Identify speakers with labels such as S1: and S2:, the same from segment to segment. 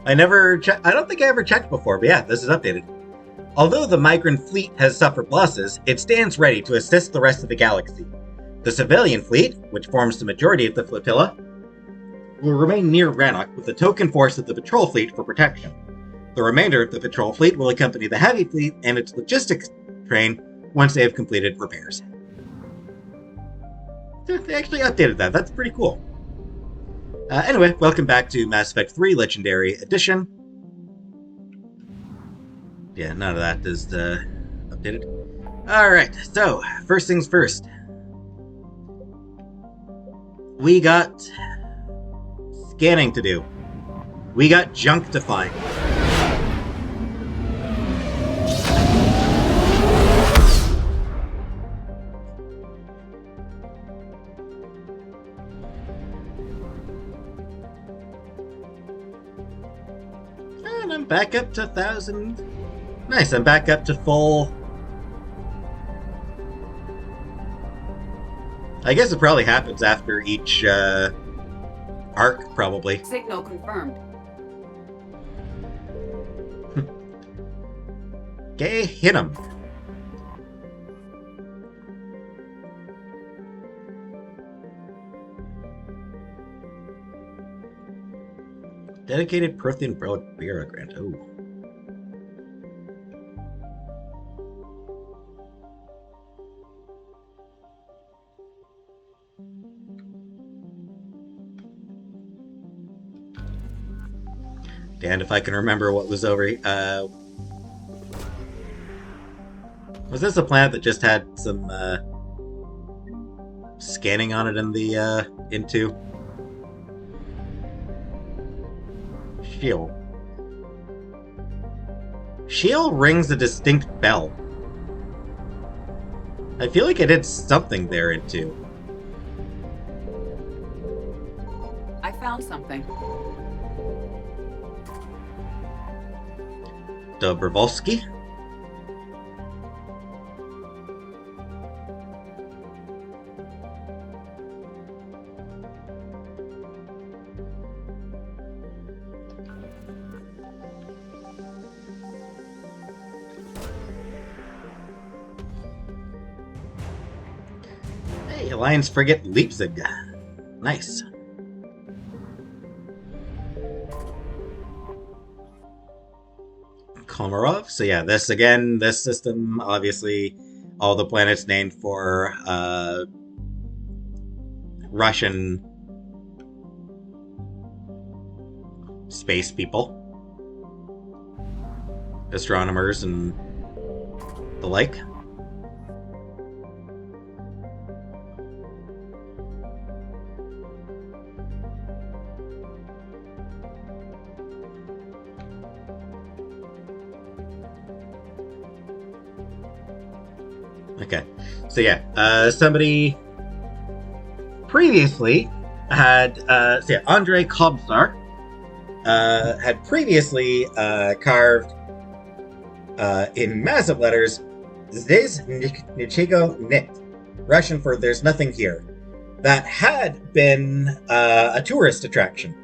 S1: I don't think I ever checked before, but yeah, this is updated. Although the migrant fleet has suffered losses, it stands ready to assist the rest of the galaxy. The civilian fleet, which forms the majority of the flotilla, will remain near Rannoch with the token force of the patrol fleet for protection. The remainder of the patrol fleet will accompany the heavy fleet and its logistics train once they have completed repairs. They actually updated that. That's pretty cool. Anyway, welcome back to Mass Effect 3 Legendary Edition. Yeah, none of that is updated. Alright, so, first things first. We got scanning to do. We got junk to find. And I'm back up to 1,000. Nice, I'm back up to full. I guess it probably happens after each arc, probably.
S2: Signal confirmed.
S1: Okay, hit him. Dedicated Prothean Bureau grant. Oh. And if I can remember what was over. Was this a planet that just had some scanning on it in the into? Shield. Shield rings a distinct bell. I feel like I did something there into.
S2: I found something.
S1: Dobrovolsky? Hey, Alliance frigate Leipzig. Nice. Komarov. So yeah, this system, obviously, all the planets named for Russian space people, astronomers, and the like. Okay, so yeah, somebody previously had, Andrei Kobzar had previously carved in massive letters, Zdez Nichigo Nit, Russian for "there's nothing here." That had been a tourist attraction.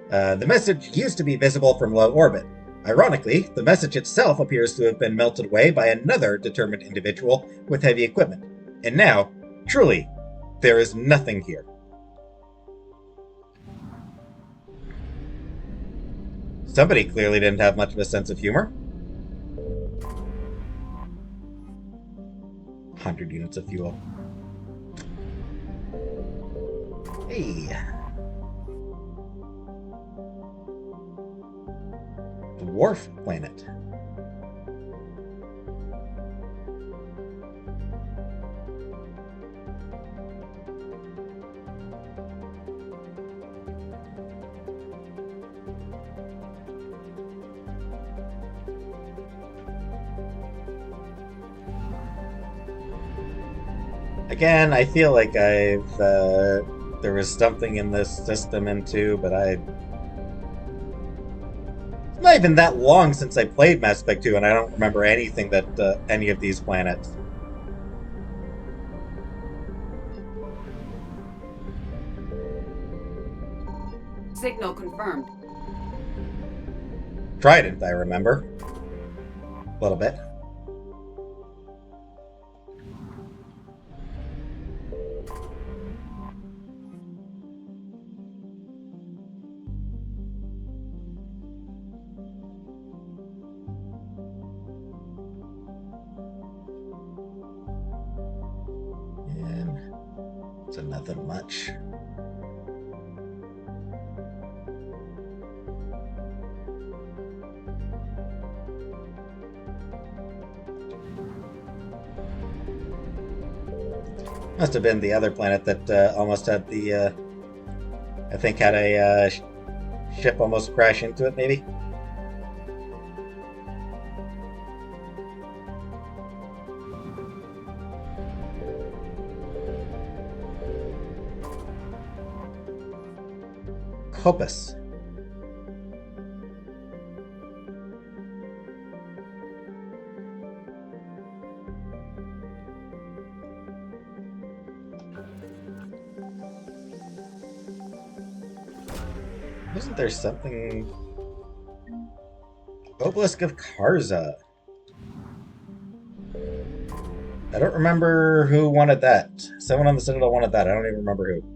S1: The message used to be visible from low orbit. Ironically, the message itself appears to have been melted away by another determined individual with heavy equipment. And now, truly, there is nothing here. Somebody clearly didn't have much of a sense of humor. 100 units of fuel. Hey. Dwarf planet. Again, I feel like there was something in this system into, but it's not even that long since I played Mass Effect 2, and I don't remember anything that any of these planets.
S2: Signal confirmed.
S1: Trident, I remember. A little bit. And it's nothing much. Must have been the other planet that almost had the, I think had a ship almost crash into it, maybe? Copus. Wasn't there something... Obelisk of Karza. I don't remember who wanted that. Someone on the Citadel wanted that. I don't even remember who.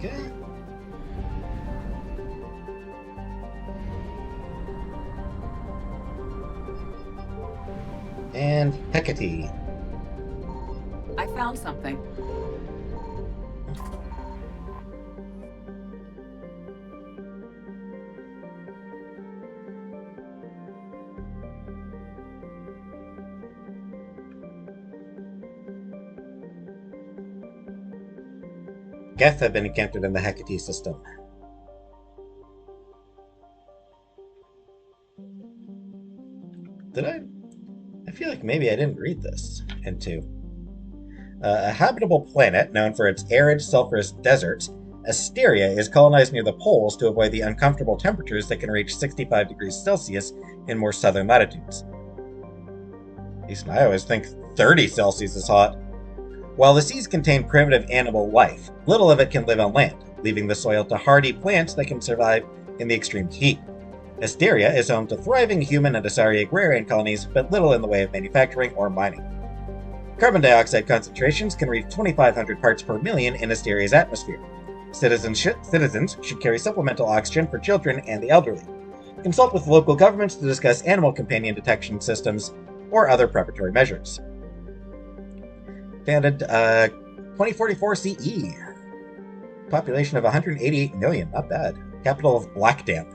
S1: Okay. And Hecate.
S2: I found something.
S1: Geth have been encountered in the Hecate system. Did I? I feel like maybe I didn't read this into. A habitable planet known for its arid, sulfurous deserts, Asteria is colonized near the poles to avoid the uncomfortable temperatures that can reach 65 degrees Celsius in more southern latitudes. At least I always think 30 Celsius is hot. While the seas contain primitive animal life, little of it can live on land, leaving the soil to hardy plants that can survive in the extreme heat. Asteria is home to thriving human and Asari agrarian colonies, but little in the way of manufacturing or mining. Carbon dioxide concentrations can reach 2,500 parts per million in Asteria's atmosphere. Citizens should carry supplemental oxygen for children and the elderly. Consult with local governments to discuss animal companion detection systems or other preparatory measures. Founded 2044 CE. Population of 188 million, not bad. Capital of Blackdamp.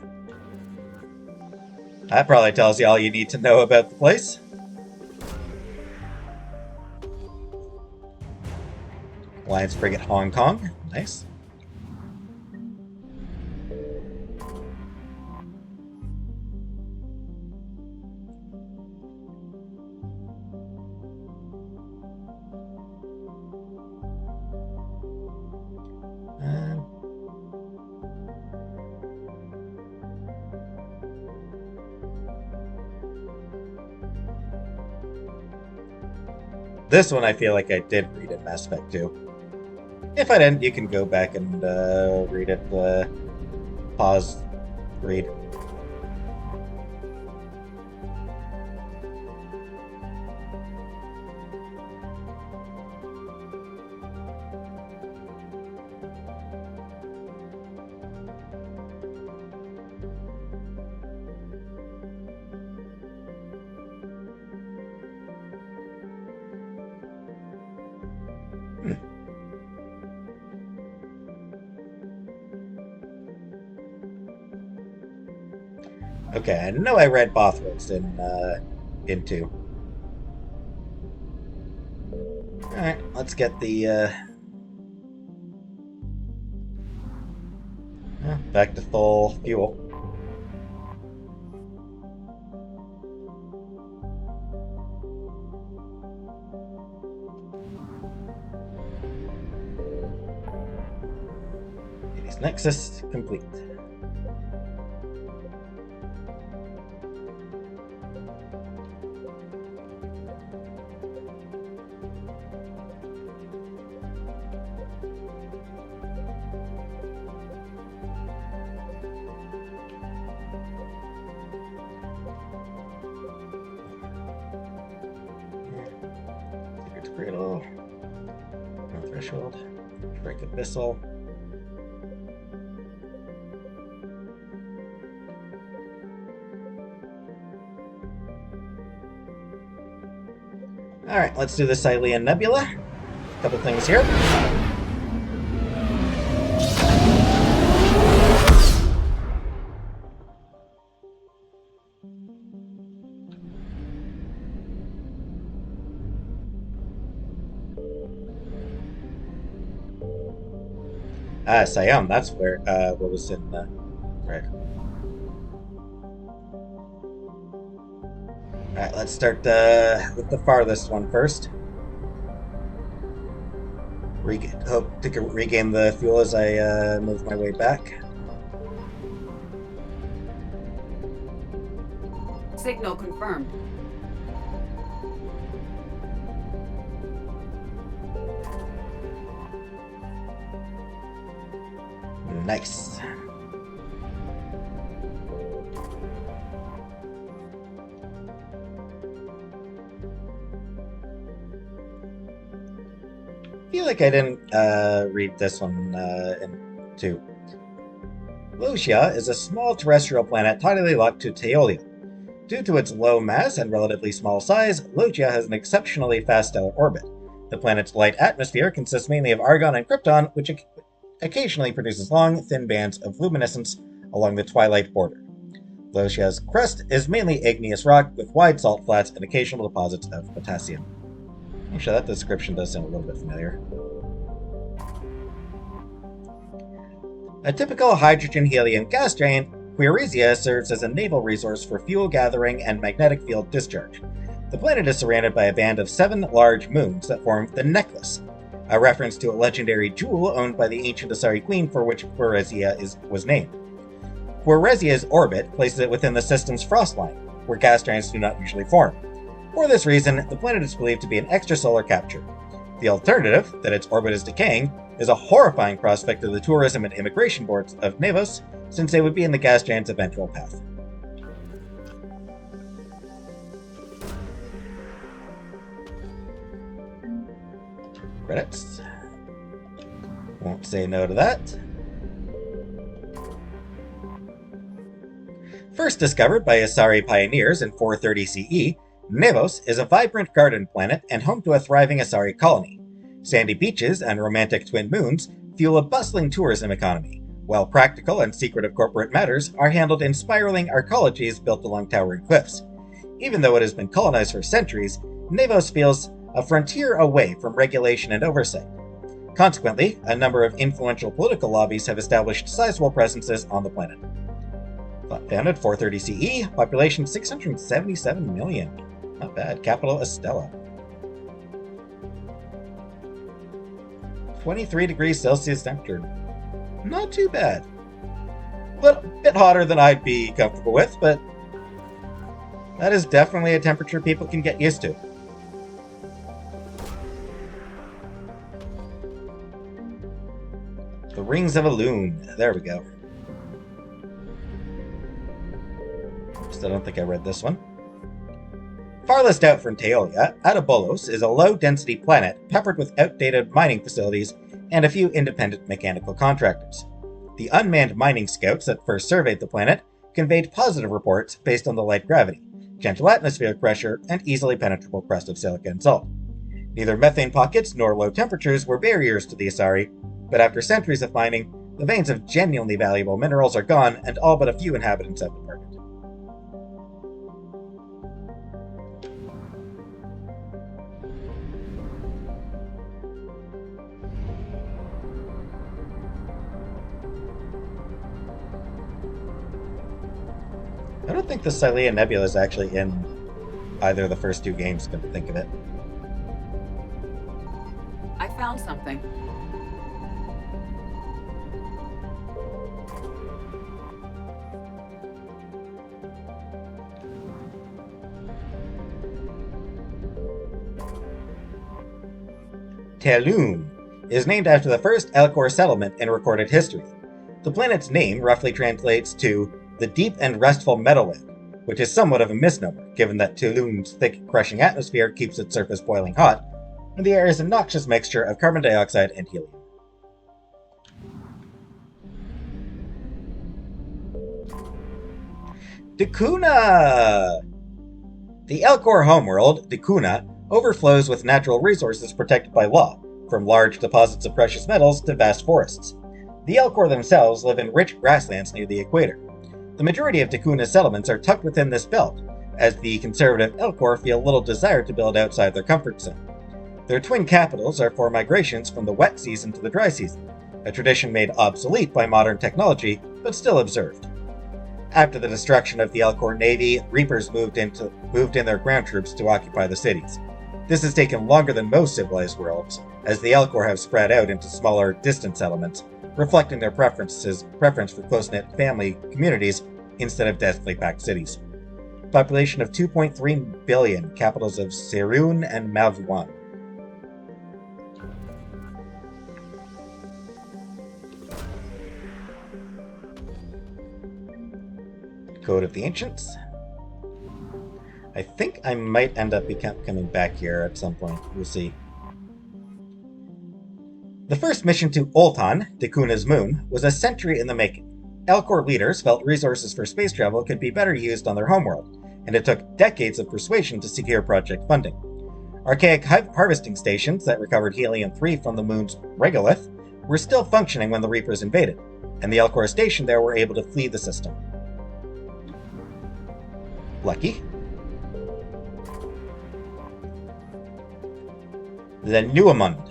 S1: That probably tells you all you need to know about the place. Alliance Frigate Hong Kong, nice. This one I feel like I did read in Mass Effect 2. If I didn't, you can go back and read it, pause, read. Okay, I know I read Bothros in 2. Alright, let's get the back to full fuel. Base Nexus complete. Secret Cradle. No Threshold. Break Abyssal. Alright, let's do the Cylean Nebula. A couple things here. Siam, that's where, what was in, right. Alright, let's start with the farthest one first. Hope to regain the fuel as I move my way back.
S2: Signal confirmed.
S1: Nice. I feel like I didn't read this one too. Lucia is a small terrestrial planet tidally locked to Teolia. Due to its low mass and relatively small size, Lucia has an exceptionally fast stellar orbit. The planet's light atmosphere consists mainly of argon and krypton, which occasionally produces long, thin bands of luminescence along the twilight border. Lucia's crust is mainly igneous rock with wide salt flats and occasional deposits of potassium. Actually, that description does sound a little bit familiar. A typical hydrogen-helium gas giant, Quirisia serves as a naval resource for fuel gathering and magnetic field discharge. The planet is surrounded by a band of 7 large moons that form the Necklace, a reference to a legendary jewel owned by the ancient Asari queen for which Quirisia was named. Quirisia's orbit places it within the system's frost line, where gas giants do not usually form. For this reason, the planet is believed to be an extrasolar capture. The alternative, that its orbit is decaying, is a horrifying prospect to the tourism and immigration boards of Nevos, since they would be in the gas giant's eventual path. Credits. Won't say no to that. First discovered by Asari pioneers in 430 CE, Nevos is a vibrant garden planet and home to a thriving Asari colony. Sandy beaches and romantic twin moons fuel a bustling tourism economy, while practical and secretive corporate matters are handled in spiraling arcologies built along towering cliffs. Even though it has been colonized for centuries, Nevos feels a frontier away from regulation and oversight. Consequently, a number of influential political lobbies have established sizable presences on the planet. Founded 430 CE, population 677 million. Not bad. Capital Estella. 23 degrees Celsius temperature. Not too bad. A little bit hotter than I'd be comfortable with, but that is definitely a temperature people can get used to. The Rings of Elune. There we go. Still don't think I read this one. Farthest out from Teolia, Atabolos is a low-density planet peppered with outdated mining facilities and a few independent mechanical contractors. The unmanned mining scouts that first surveyed the planet conveyed positive reports based on the light gravity, gentle atmospheric pressure, and easily penetrable crust of silica and salt. Neither methane pockets nor low temperatures were barriers to the Asari, but after centuries of mining, the veins of genuinely valuable minerals are gone and all but a few inhabitants have departed. I don't think the Cylean Nebula is actually in either of the first 2 games, come to think of it.
S2: I found something.
S1: Telune is named after the first Elcor settlement in recorded history. The planet's name roughly translates to the deep and restful meadowland, which is somewhat of a misnomer, given that Telune's thick, crushing atmosphere keeps its surface boiling hot, and the air is a noxious mixture of carbon dioxide and helium. Dakuna! The Elcor homeworld, Dakuna, overflows with natural resources protected by law, from large deposits of precious metals to vast forests. The Elcor themselves live in rich grasslands near the equator. The majority of Dakuna's settlements are tucked within this belt, as the conservative Elcor feel little desire to build outside their comfort zone. Their twin capitals are for migrations from the wet season to the dry season, a tradition made obsolete by modern technology, but still observed. After the destruction of the Elcor navy, Reapers moved in their ground troops to occupy the cities. This has taken longer than most civilized worlds, as the Elcor have spread out into smaller, distant settlements, reflecting their preference for close-knit family communities instead of densely packed cities. Population of 2.3 billion, capitals of Serun and Malvuan. Code of the Ancients. I think I might end up coming back here at some point. We'll see. The first mission to Oltan, Dakuna's moon, was a century in the making. Elcor leaders felt resources for space travel could be better used on their homeworld, and it took decades of persuasion to secure project funding. Archaic harvesting stations that recovered helium-3 from the moon's regolith were still functioning when the Reapers invaded, and the Elcor stationed there were able to flee the system. Lucky. Lenuamund.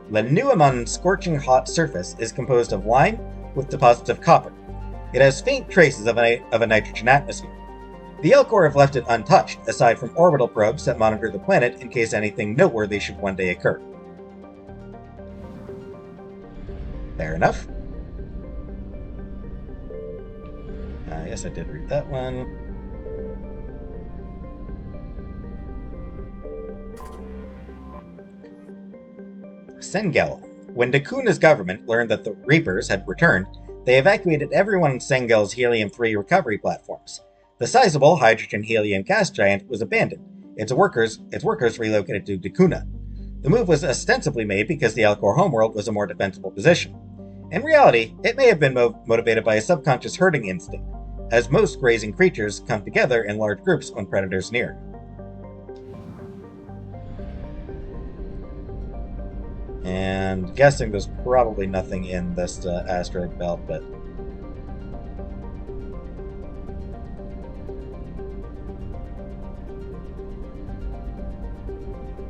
S1: Lenuamund's scorching hot surface is composed of lime with deposits of copper. It has faint traces of a nitrogen atmosphere. The Elcor have left it untouched, aside from orbital probes that monitor the planet in case anything noteworthy should one day occur. Fair enough. Yes, I did read that one. Sengel. When Dakuna's government learned that the Reapers had returned, they evacuated everyone on Sengel's helium-3 recovery platforms. The sizable hydrogen-helium gas giant was abandoned. Its workers relocated to Dakuna. The move was ostensibly made because the Elcor homeworld was a more defensible position. In reality, it may have been motivated by a subconscious herding instinct, as most grazing creatures come together in large groups when predators near. And guessing there's probably nothing in this asteroid belt, but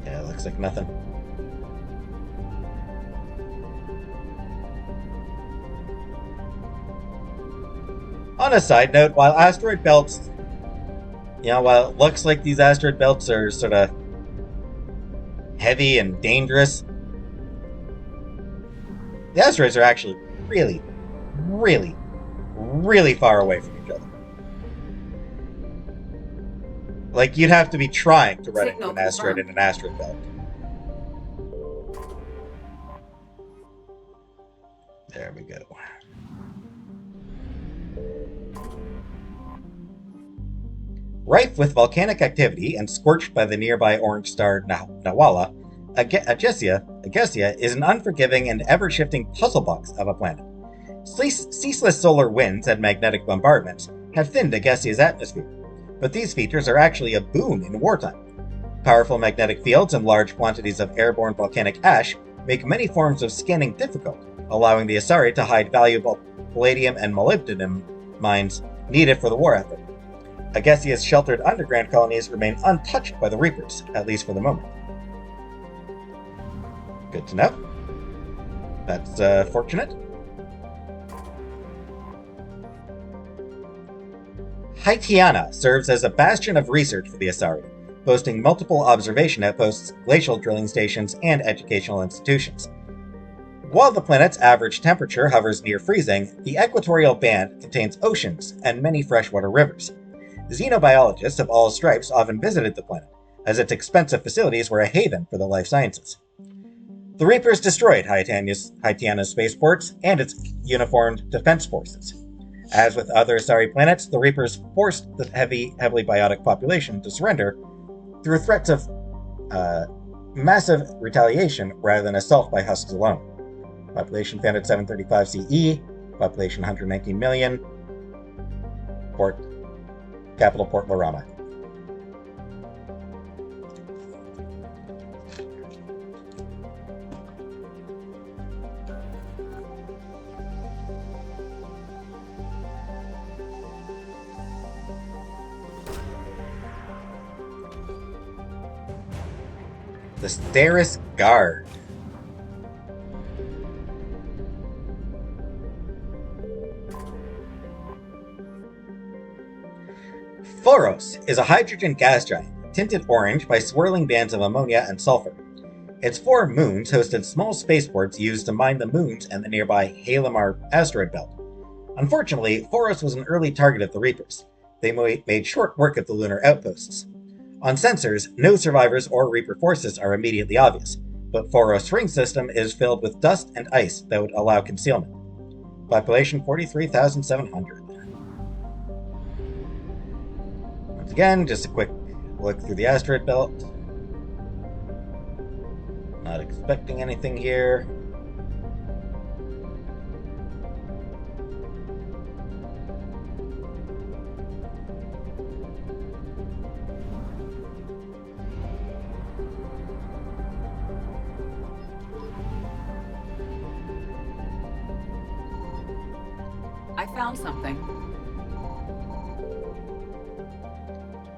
S1: yeah, looks like nothing. On a side note, while asteroid belts, while it looks like these asteroid belts are sort of heavy and dangerous, the asteroids are actually really, really, really far away from each other. Like, you'd have to be trying to run into an asteroid in an asteroid belt. There we go. Rife with volcanic activity and scorched by the nearby orange star Nawala, Agesia is an unforgiving and ever-shifting puzzle box of a planet. Ceaseless solar winds and magnetic bombardments have thinned Agesia's atmosphere, but these features are actually a boon in wartime. Powerful magnetic fields and large quantities of airborne volcanic ash make many forms of scanning difficult, allowing the Asari to hide valuable palladium and molybdenum mines needed for the war effort. Agesia's sheltered underground colonies remain untouched by the Reapers, at least for the moment. Good to know. That's fortunate. Haitiana serves as a bastion of research for the Asari, boasting multiple observation outposts, glacial drilling stations, and educational institutions. While the planet's average temperature hovers near freezing, the equatorial band contains oceans and many freshwater rivers. Xenobiologists of all stripes often visited the planet, as its expensive facilities were a haven for the life sciences. The Reapers destroyed Haitiana's spaceports and its uniformed defense forces. As with other Asari planets, the Reapers forced the heavily biotic population to surrender through threats of massive retaliation rather than assault by husks alone. Population founded 735 CE, population 119 million, capital Port Lorama. The Cerberus Guard. Phoros is a hydrogen gas giant, tinted orange by swirling bands of ammonia and sulfur. Its 4 moons hosted small spaceports used to mine the moons and the nearby Halimar asteroid belt. Unfortunately, Phoros was an early target of the Reapers. They made short work of the lunar outposts. On sensors, no survivors or Reaper forces are immediately obvious, but Phoros' ring system is filled with dust and ice that would allow concealment. Population 43,700. Once again, just a quick look through the asteroid belt. Not expecting anything here.
S2: I found something.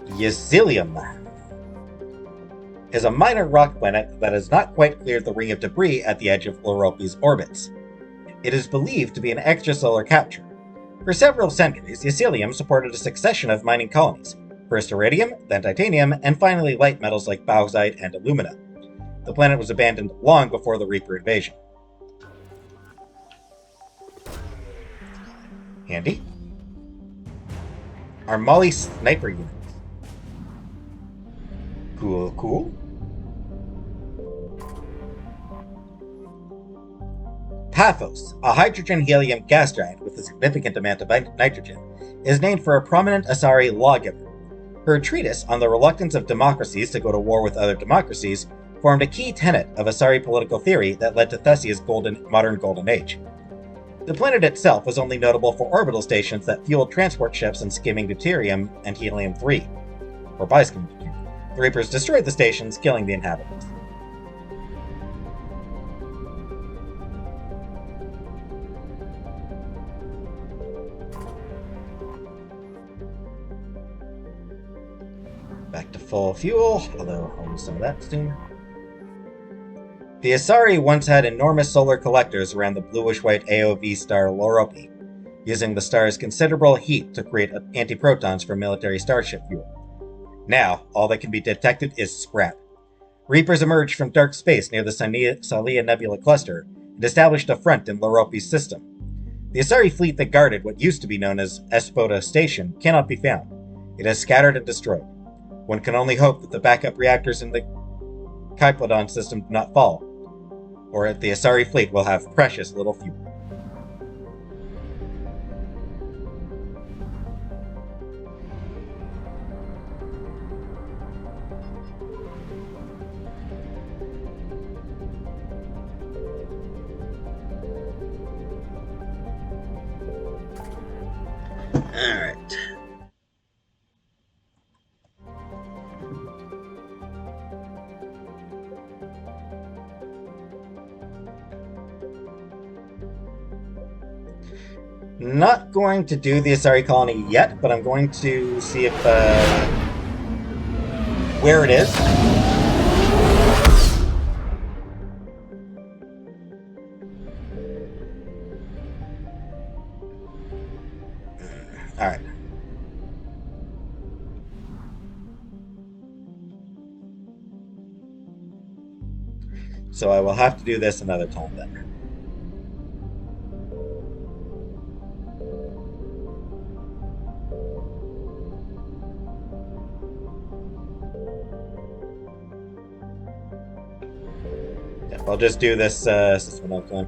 S1: Yesilium is a minor rock planet that has not quite cleared the ring of debris at the edge of Loropi's orbits. It is believed to be an extrasolar capture. For several centuries, Yesilium supported a succession of mining colonies, first iridium, then titanium, and finally light metals like bauxite and alumina. The planet was abandoned long before the Reaper invasion. Handy. Armali sniper units. Cool. Paphos, a hydrogen-helium gas giant with a significant amount of nitrogen, is named for a prominent Asari lawgiver. Her treatise on the reluctance of democracies to go to war with other democracies formed a key tenet of Asari political theory that led to Thessia's modern golden age. The planet itself was only notable for orbital stations that fueled transport ships and skimming deuterium and helium-3, or by skimming deuterium. The Reapers destroyed the stations, killing the inhabitants. Back to full fuel, although I'll use some of that soon. The Asari once had enormous solar collectors around the bluish-white AOV star Loropi, using the star's considerable heat to create antiprotons for military starship fuel. Now, all that can be detected is scrap. Reapers emerged from dark space near the Salia Nebula cluster and established a front in Loropi's system. The Asari fleet that guarded what used to be known as Espota Station cannot be found. It has scattered and destroyed. One can only hope that the backup reactors in the Kyplodon system do not fall, or the Asari fleet will have precious little fuel. Alright. Not going to do the Asari colony yet, but I'm going to see if where it is. All right. So I will have to do this another time then. I'll just do this system one time.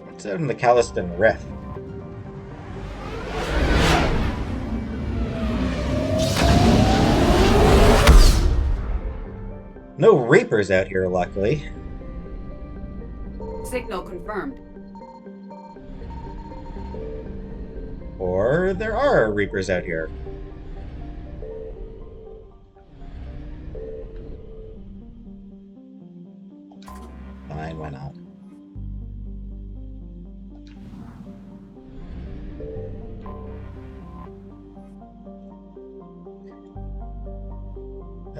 S1: What's out in the Calliston Rift? No Reapers out here, luckily.
S2: Signal confirmed.
S1: Or there are Reapers out here. Fine, why not?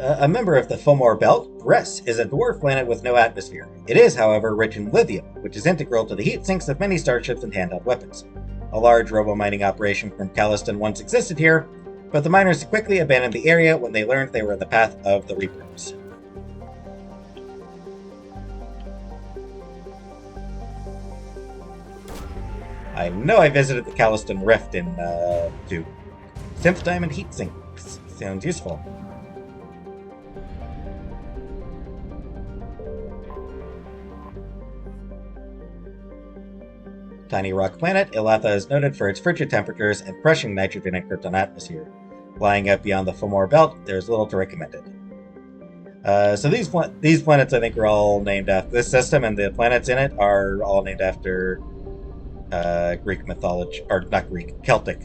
S1: A member of the Fomor Belt, Bress is a dwarf planet with no atmosphere. It is, however, rich in lithium, which is integral to the heat sinks of many starships and handheld weapons. A large robo-mining operation from Calliston once existed here, but the miners quickly abandoned the area when they learned they were in the path of the Reapers. I know I visited the Calliston Rift in, to synth diamond heat sinks. Sounds useful. Tiny rock planet, Ilatha is noted for its frigid temperatures and crushing nitrogen and krypton atmosphere. Lying out beyond the Fomor Belt, there's little to recommend it. So these planets, I think, are all named after this system, and the planets in it are all named after Greek mythology, or not Greek, Celtic.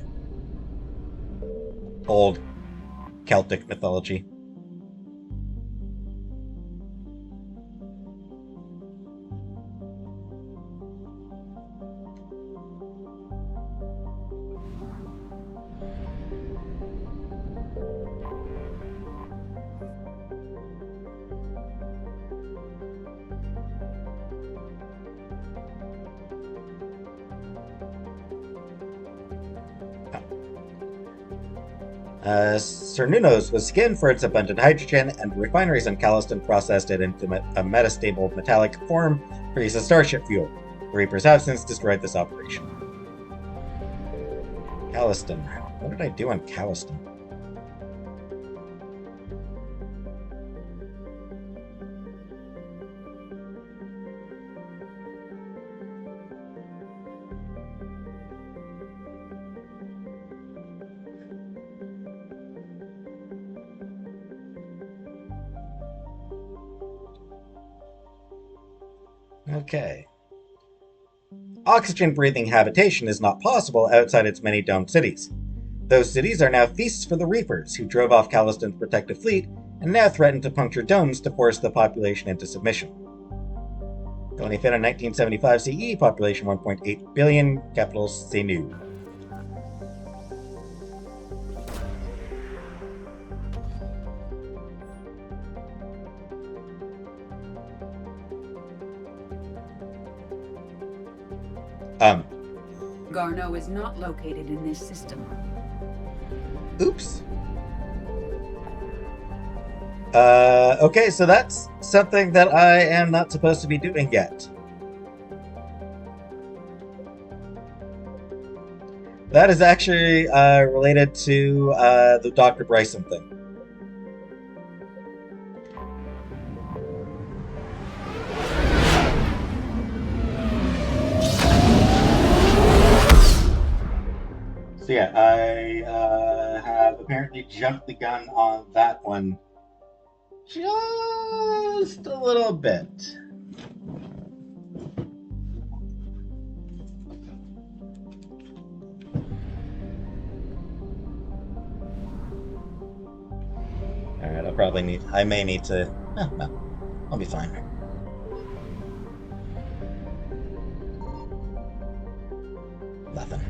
S1: Old Celtic mythology. Cernunos was skinned for its abundant hydrogen, and refineries on Calliston processed it into a metastable metallic form for use as starship fuel. The Reapers have since destroyed this operation. Calliston. What did I do on Calliston? Okay. Oxygen-breathing habitation is not possible outside its many domed cities. Those cities are now feasts for the Reapers, who drove off Calliston's protective fleet and now threaten to puncture domes to force the population into submission. Colony founded in 1975 CE, population 1.8 billion, capital Senu.
S2: Garneau is not located in this system.
S1: Oops. Okay, so that's something that I am not supposed to be doing yet. That is actually related to the Dr. Bryson thing. So yeah, I have apparently jumped the gun on that one just a little bit. Alright, I may need to, no, I'll be fine. Nothing.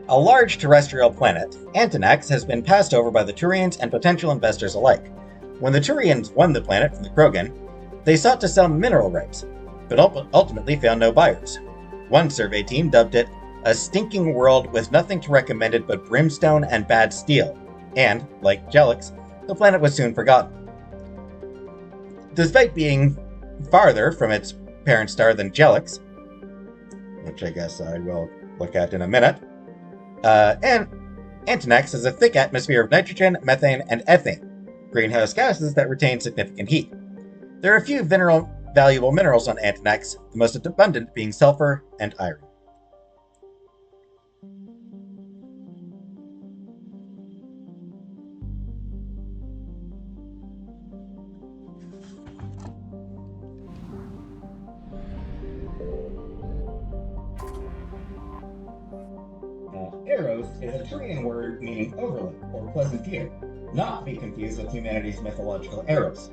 S1: A large terrestrial planet, Antonax, has been passed over by the Turians and potential investors alike. When the Turians won the planet from the Krogan, they sought to sell mineral rights, but ultimately found no buyers. One survey team dubbed it a stinking world with nothing to recommend it but brimstone and bad steel, and, like Jelix, the planet was soon forgotten. Despite being farther from its parent star than Jelix, which I guess I will look at in a minute, and Antonex has a thick atmosphere of nitrogen, methane, and ethane, greenhouse gases that retain significant heat. There are a few valuable minerals on Antonex, the most abundant being sulfur and iron. Eros is a Turian word meaning overlook or pleasant view, not to be confused with humanity's mythological Eros.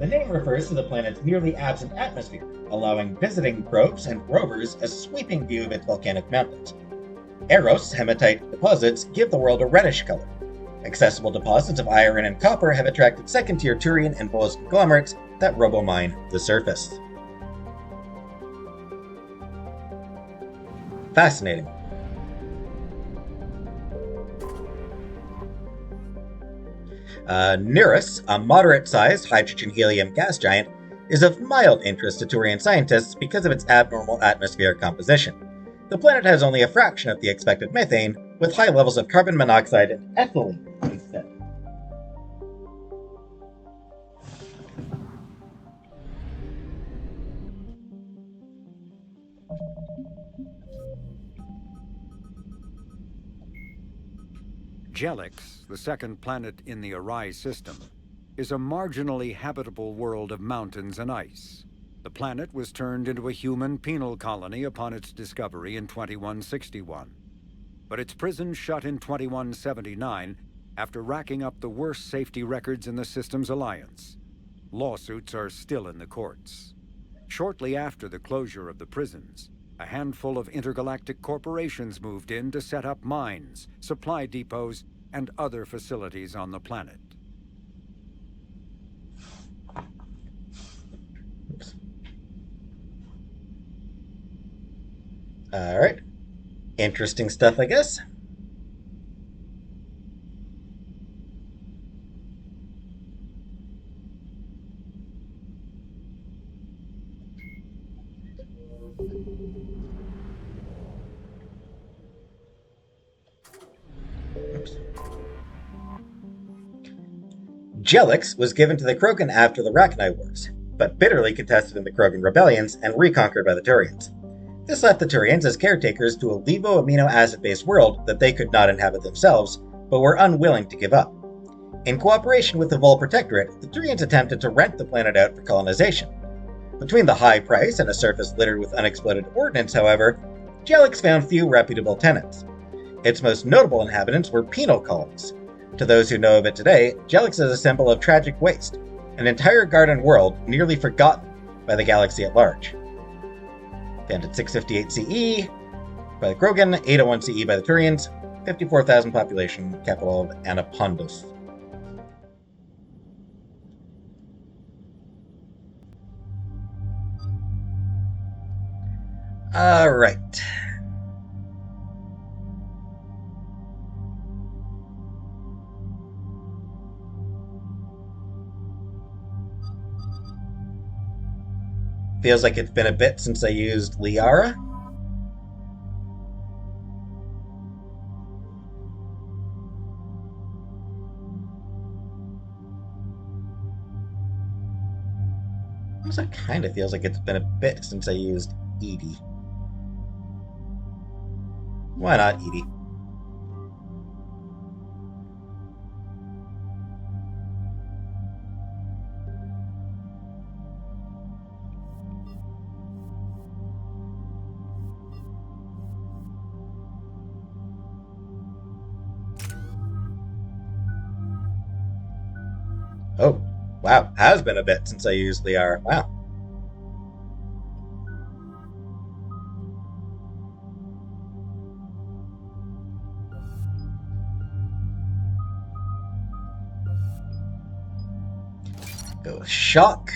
S1: The name refers to the planet's nearly absent atmosphere, allowing visiting probes and rovers a sweeping view of its volcanic mountains. Eros hematite deposits give the world a reddish color. Accessible deposits of iron and copper have attracted second-tier Turian and Volos conglomerates that robo-mine the surface. Fascinating. Nereus, a moderate-sized hydrogen-helium gas giant, is of mild interest to Turian scientists because of its abnormal atmospheric composition. The planet has only a fraction of the expected methane, with high levels of carbon monoxide and ethylene instead.
S3: Jelix, the second planet in the Arise system, is a marginally habitable world of mountains and ice. The planet was turned into a human penal colony upon its discovery in 2161. But its prison shut in 2179 after racking up the worst safety records in the system's alliance. Lawsuits are still in the courts. Shortly after the closure of the prisons, a handful of intergalactic corporations moved in to set up mines, supply depots, and other facilities on the planet.
S1: Oops. All right. Interesting stuff, I guess. Jelix was given to the Krogan after the Rachni Wars, but bitterly contested in the Krogan rebellions and reconquered by the Turians. This left the Turians as caretakers to a levo amino acid-based world that they could not inhabit themselves, but were unwilling to give up. In cooperation with the Vol Protectorate, the Turians attempted to rent the planet out for colonization. Between the high price and a surface littered with unexploded ordnance, however, Jelix found few reputable tenants. Its most notable inhabitants were penal colonies. To those who know of it today, Jelix is a symbol of tragic waste, an entire garden world nearly forgotten by the galaxy at large. Founded at 658 CE by the Krogan, 801 CE by the Turians, 54,000 population, capital of Anapondos. All right. Feels like it's been a bit since I used Liara. Also kind of feels like it's been a bit since I used Edie. Why not Edie? Oh, wow. Has been a bit since I used Liara. Wow. Go with Shock.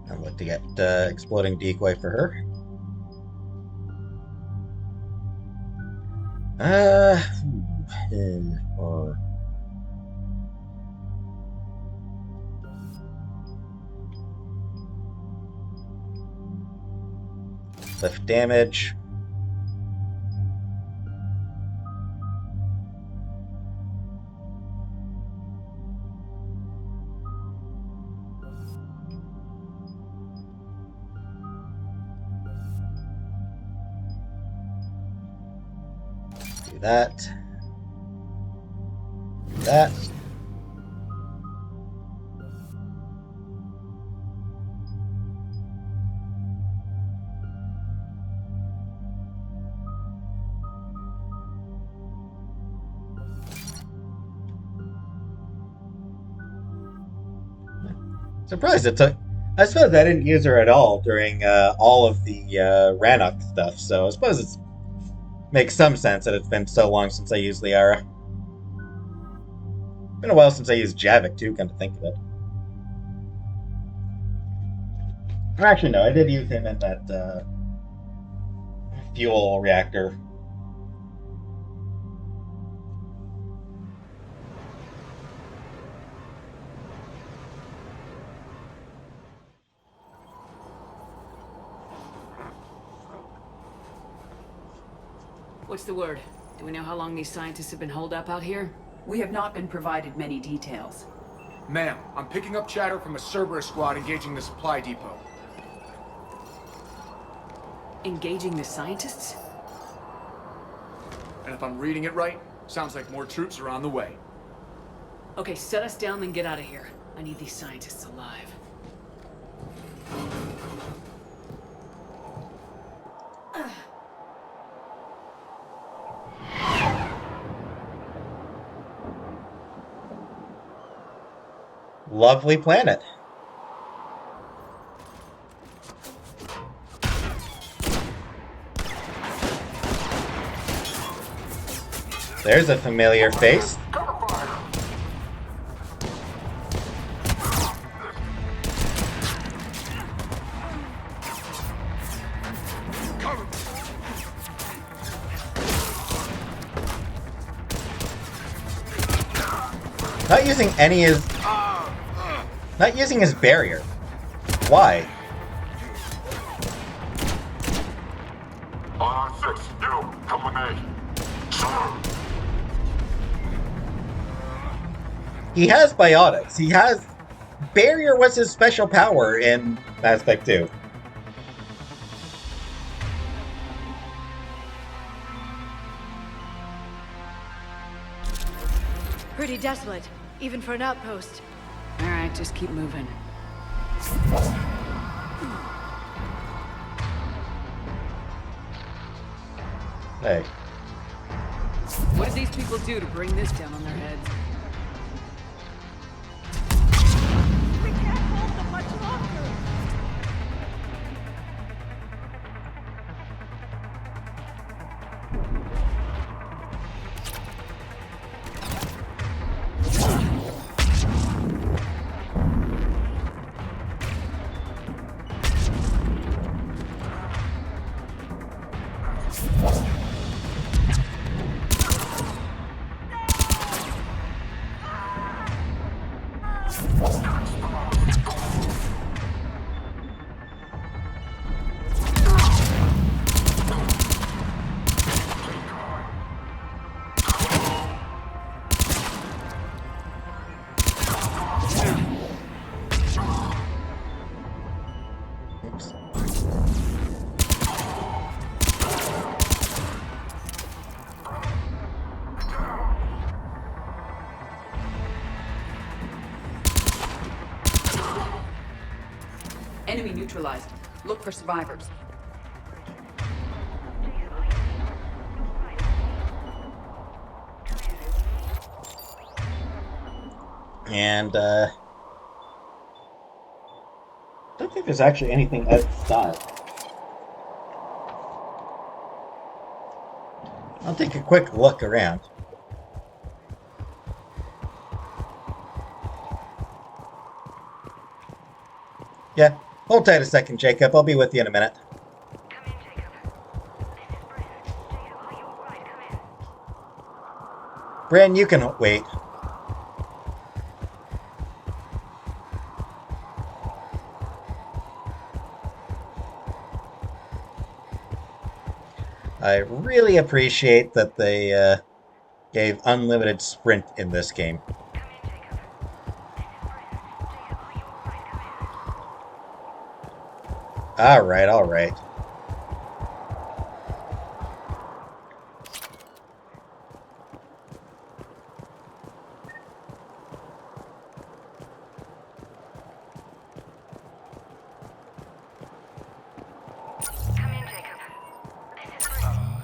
S1: I'd like to get Exploding Decoy for her. Uh, or lift damage. Do that. Do that. Surprised it took. I suppose I didn't use her at all during all of the Rannoch stuff, so I suppose it makes some sense that it's been so long since I used Liara. Been a while since I used Javik too, come to think of it. Or actually, no, I did use him in that fuel reactor.
S4: What's the word? Do we know how long these scientists have been holed up out here?
S2: We have not been provided many details.
S5: Ma'am, I'm picking up chatter from a Cerberus squad engaging the supply depot.
S4: Engaging the scientists?
S5: And if I'm reading it right, sounds like more troops are on the way.
S4: Okay, set us down, then get out of here. I need these scientists alive.
S1: Lovely planet. There's a familiar face. Not using any is not using his barrier. Why? He has biotics. He has barrier was his special power in Mass Effect 2.
S6: Pretty desolate, even for an outpost.
S4: Alright, just keep moving.
S1: Hey.
S4: What did these people do to bring this down on their heads?
S6: We can't hold them much longer.
S2: Enemy neutralized. Look for survivors.
S1: And I don't think there's actually anything outside. I'll take a quick look around. Yeah, hold tight a second, Jacob. I'll be with you in a minute.
S6: Come in, Jacob. This is Bridget. Jacob, are you alright? Come in.
S1: Bryn, you can wait. I really appreciate that they gave unlimited sprint in this game. All right, all right.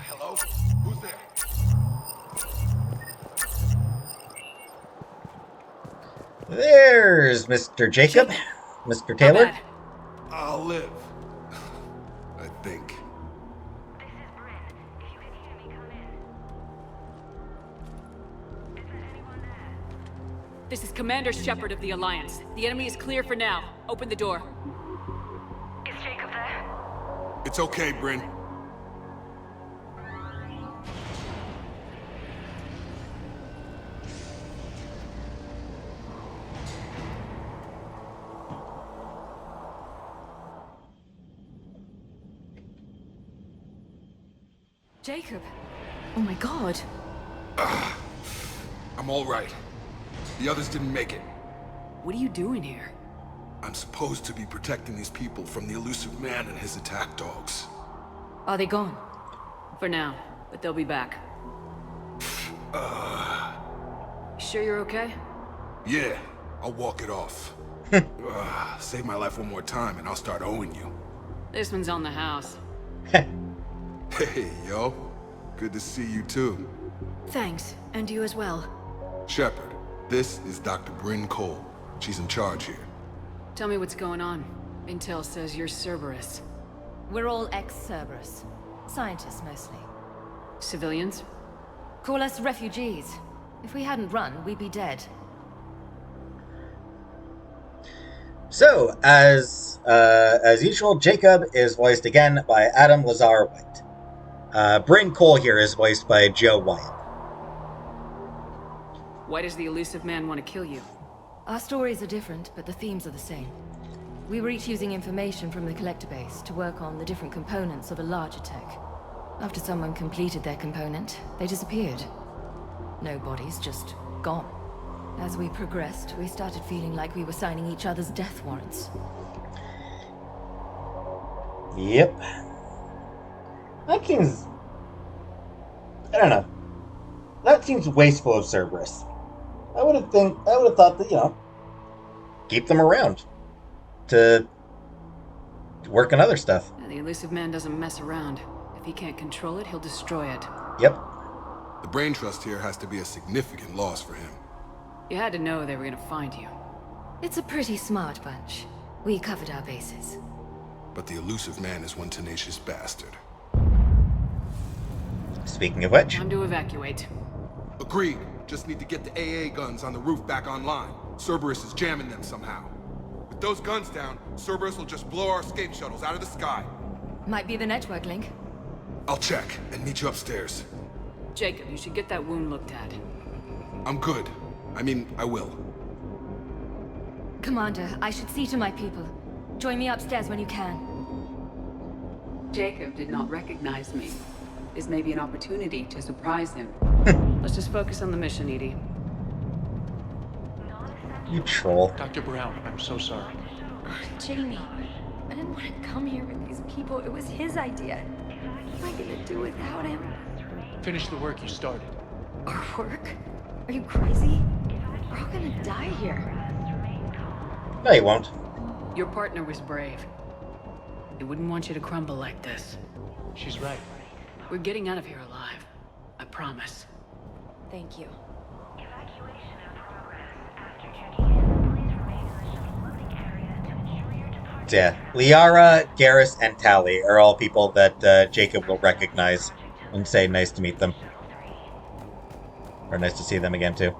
S5: Hello? Who's there?
S1: There's Mr. Jacob. Mr.
S4: Not
S1: Taylor.
S4: bad.
S7: I'll live. I think.
S4: This is Commander Shepard of the Alliance. The enemy is clear for now. Open the door.
S6: Is Jacob there?
S7: It's okay, Bryn.
S4: Jacob. Oh my god.
S7: I'm all right. The others didn't make it.
S4: What are you doing here?
S7: I'm supposed to be protecting these people from the elusive man and his attack dogs.
S4: Are they gone? For now, but they'll be back. Sure you're okay?
S7: Yeah, I'll walk it off. Save my life one more time and I'll start owing you.
S4: This one's on the house.
S7: Hey, yo. Good to see you too.
S4: Thanks, and you as well.
S7: Shepard, this is Dr. Bryn Cole. She's in charge here.
S4: Tell me what's going on. Intel says you're Cerberus.
S8: We're all ex-Cerberus. Scientists, mostly.
S4: Civilians?
S8: Call us refugees. If we hadn't run, we'd be dead.
S1: So, as usual, Jacob is voiced again by Adam Lazar White. Bryn Cole here is voiced by Joe Wyatt.
S4: Why does the elusive man want to kill you?
S8: Our stories are different, but the themes are the same. We were each using information from the collector base to work on the different components of a larger tech. After someone completed their component, they disappeared. No bodies, just gone. As we progressed, we started feeling like we were signing each other's death warrants.
S1: Yep. That seems... I don't know. That seems wasteful of Cerberus. I would have thought that, keep them around to work on other stuff.
S4: The elusive man doesn't mess around. If he can't control it, he'll destroy it.
S1: Yep.
S7: The brain trust here has to be a significant loss for him.
S4: You had to know they were gonna find you.
S8: It's a pretty smart bunch. We covered our bases.
S7: But the elusive man is one tenacious bastard.
S1: Speaking of which,
S4: Time to evacuate.
S7: Agreed. Just need to get the AA guns on the roof back online. Cerberus is jamming them somehow. With those guns down, Cerberus will just blow our escape shuttles out of the sky.
S8: Might be the network link.
S7: I'll check and meet you upstairs.
S4: Jacob, you should get that wound looked at.
S7: I'm good. I will.
S8: Commander, I should see to my people. Join me upstairs when you can.
S2: Jacob did not recognize me. This may be an opportunity to surprise him.
S4: Let's just focus on the mission, Edie.
S1: you troll.
S9: Dr. Brown, I'm so sorry.
S6: Jamie, I didn't want to come here with these people. It was his idea. What am I gonna do without him?
S9: Finish the work you started.
S6: Our work? Are you crazy? We're all gonna die here.
S1: No, you won't.
S4: Your partner was brave. He wouldn't want you to crumble like this.
S9: She's right.
S4: We're getting out of here alive. I promise.
S8: Thank you.
S1: Yeah, Liara, Garrus, and Tally are all people that Jacob will recognize and say nice to meet them. Or nice to see them again, too.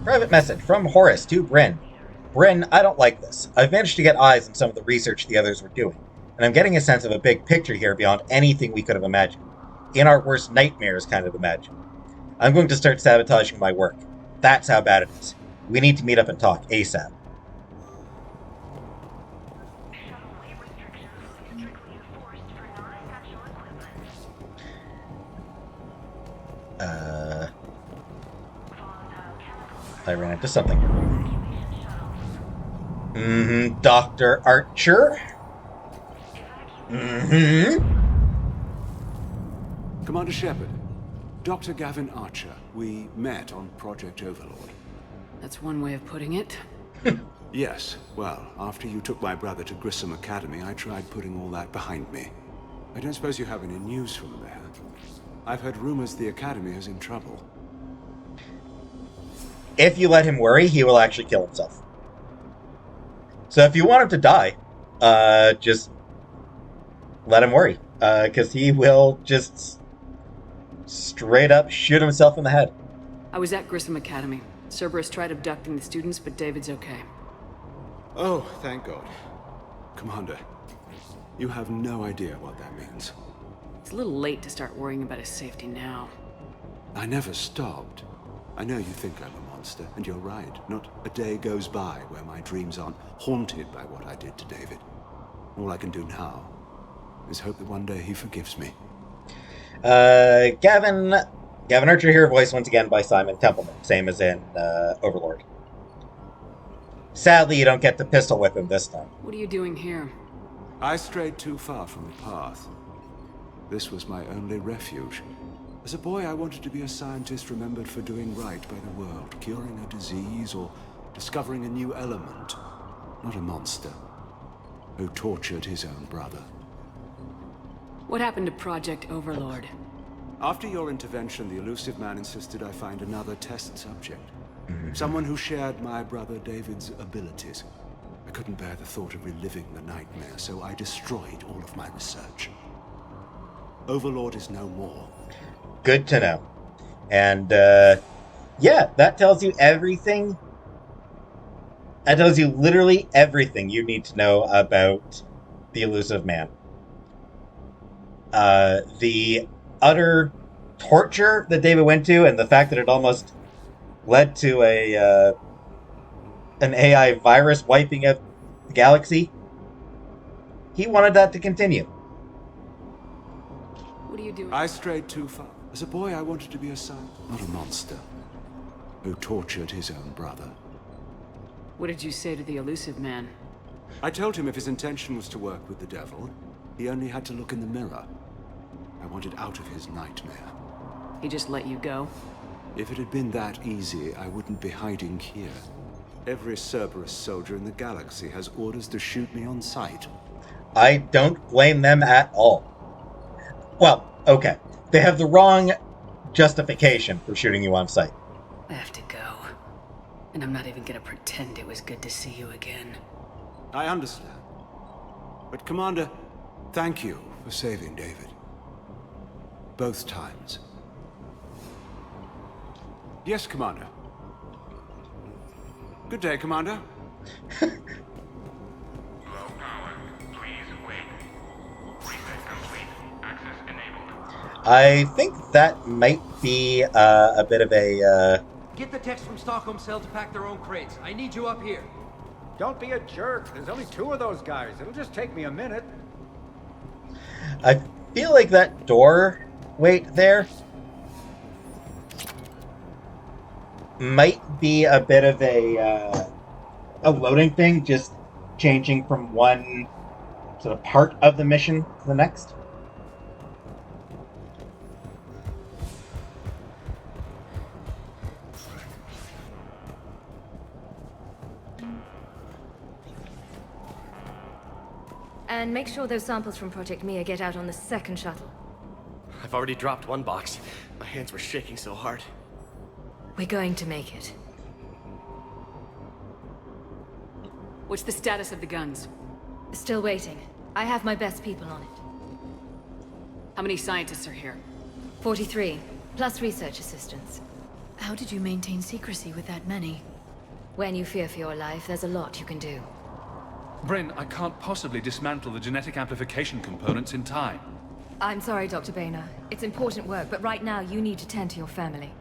S1: Private message from Horace to Bryn. Bryn, I don't like this. I've managed to get eyes on some of the research the others were doing, and I'm getting a sense of a big picture here beyond anything we could have imagined. In our worst nightmares, kind of imagine. I'm going to start sabotaging my work. That's how bad it is. We need to meet up and talk ASAP. I ran into something. Dr. Archer?
S10: Commander Shepard, Dr. Gavin Archer. We met on Project Overlord.
S4: That's one way of putting it.
S10: Yes, well, after you took my brother to Grissom Academy, I tried putting all that behind me. I don't suppose you have any news from there. I've heard rumors the Academy is in trouble.
S1: If you let him worry, he will actually kill himself. So if you want him to die, just let him worry. Because he will just straight up shoot himself in the head.
S4: I was at Grissom Academy. Cerberus tried abducting the students, but David's okay.
S10: Oh, thank God. Commander, you have no idea what that means.
S4: It's a little late to start worrying about his safety now.
S10: I never stopped. I know you think I'm a monster, and you're right. Not a day goes by where my dreams aren't haunted by what I did to David. All I can do now is hope that one day he forgives me.
S1: Gavin Archer here, voiced once again by Simon Templeman, same as in Overlord. Sadly, you don't get the pistol whip him this time.
S4: What are you doing here?
S10: I strayed too far from the path. This was my only refuge. As a boy, I wanted to be a scientist remembered for doing right by the world, curing a disease or discovering a new element. Not a monster who tortured his own brother.
S4: What happened to Project Overlord?
S10: After your intervention, the elusive man insisted I find another test subject. Someone who shared my brother David's abilities. I couldn't bear the thought of reliving the nightmare, so I destroyed all of my research. Overlord is no more.
S1: Good to know. And, yeah, that tells you everything. That tells you literally everything you need to know about the elusive man. The utter torture that David went to, and the fact that it almost led to an AI virus wiping out the galaxy. He wanted that to continue.
S4: What are you doing?
S10: I strayed too far. As a boy, I wanted to be a son, not a monster who tortured his own brother.
S4: What did you say to the elusive man?
S10: I told him if his intention was to work with the devil, he only had to look in the mirror. I wanted out of his nightmare.
S4: He just let you go?
S10: If it had been that easy, I wouldn't be hiding here. Every Cerberus soldier in the galaxy has orders to shoot me on sight.
S1: I don't blame them at all. Well, okay. They have the wrong justification for shooting you on sight.
S4: I have to go. And I'm not even gonna pretend it was good to see you again.
S10: I understand. But Commander, thank you for saving David. Both times. Yes, Commander. Good day, Commander.
S11: Low power. Please wait. Reset complete. Access enabled.
S1: I think that might be a bit of a...
S12: Get the techs from Stockholm Cell to pack their own crates. I need you up here.
S13: Don't be a jerk. There's only 2 of those guys. It'll just take me a minute.
S1: I feel like that door wait there might be a bit of a loading thing, just changing from one sort of part of the mission to the next.
S8: And make sure those samples from Project Mia get out on the second shuttle.
S14: I've already dropped one box. My hands were shaking so hard.
S8: We're going to make it.
S4: What's the status of the guns?
S8: Still waiting. I have my best people on it.
S4: How many scientists are here?
S8: 43, plus research assistants.
S15: How did you maintain secrecy with that many?
S8: When you fear for your life, there's a lot you can do.
S15: Bryn, I can't possibly dismantle the genetic amplification components in time.
S8: I'm sorry, Dr. Boehner. It's important work, but right now you need to tend to your family.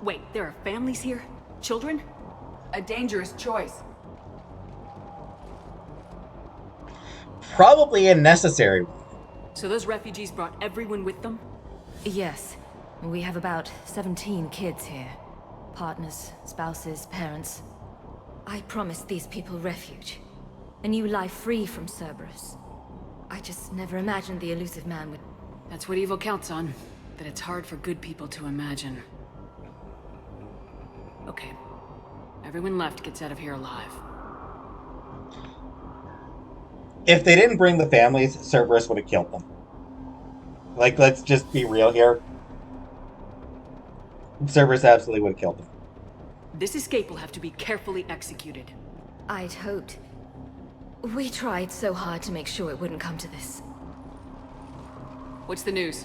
S4: Wait, there are families here? Children?
S2: A dangerous choice.
S1: Probably a necessary one.
S4: So those refugees brought everyone with them?
S8: Yes. We have about 17 kids here. Partners, spouses, parents. I promised these people refuge. A new life free from Cerberus. I just never imagined the elusive man would...
S4: That's what evil counts on. That it's hard for good people to imagine. Okay. Everyone left gets out of here alive.
S1: If they didn't bring the families, Cerberus would have killed them. Like, let's just be real here. Cerberus absolutely would have killed them.
S4: This escape will have to be carefully executed.
S8: I'd hoped. We tried so hard to make sure it wouldn't come to this.
S4: What's the news?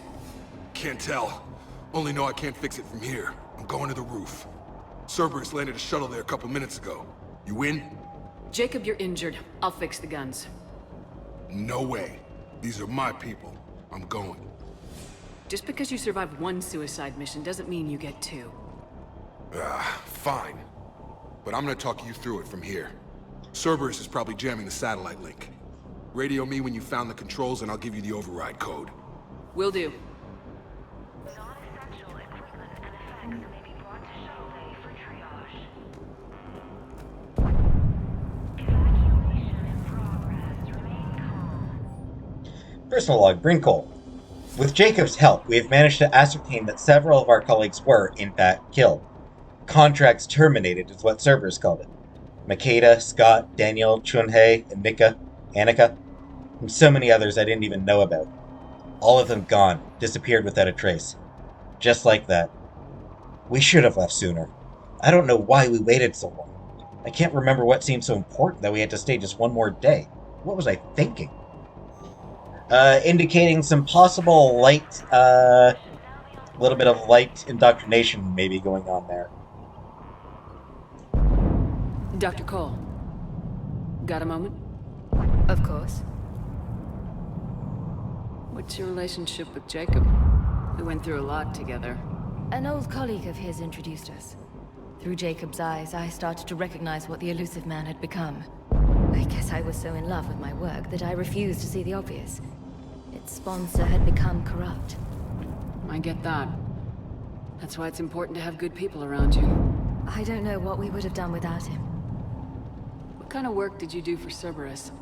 S7: Can't tell. Only know I can't fix it from here. I'm going to the roof. Cerberus landed a shuttle there a couple minutes ago. You in?
S4: Jacob, you're injured. I'll fix the guns.
S7: No way. These are my people. I'm going.
S4: Just because you survived one suicide mission doesn't mean you get two.
S7: Fine. But I'm gonna talk you through it from here. Cerberus is probably jamming the satellite link. Radio me when you found the controls and I'll give you the override code.
S4: Will do.
S6: Non-essential equipment and effects may be brought to shuttle bay for triage. Evacuation in progress. Remain calm.
S1: Personal log, Brinkle. With Jacob's help, we have managed to ascertain that several of our colleagues were, in fact, killed. Contracts terminated is what Cerberus called it. Makeda, Scott, Daniel, Chunhei, and Annika, and so many others I didn't even know about. All of them gone, disappeared without a trace. Just like that. We should have left sooner. I don't know why we waited so long. I can't remember what seemed so important that we had to stay just one more day. What was I thinking? Indicating some possible light, little bit of light indoctrination maybe going on there.
S4: Dr. Cole. Got a moment?
S8: Of course.
S4: What's your relationship with Jacob? We went through a lot together.
S8: An old colleague of his introduced us. Through Jacob's eyes, I started to recognize what the elusive man had become. I guess I was so in love with my work that I refused to see the obvious. Its sponsor had become corrupt.
S4: I get that. That's why it's important to have good people around you.
S8: I don't know what we would have done without him.
S4: What kind of work did you do for Cerberus?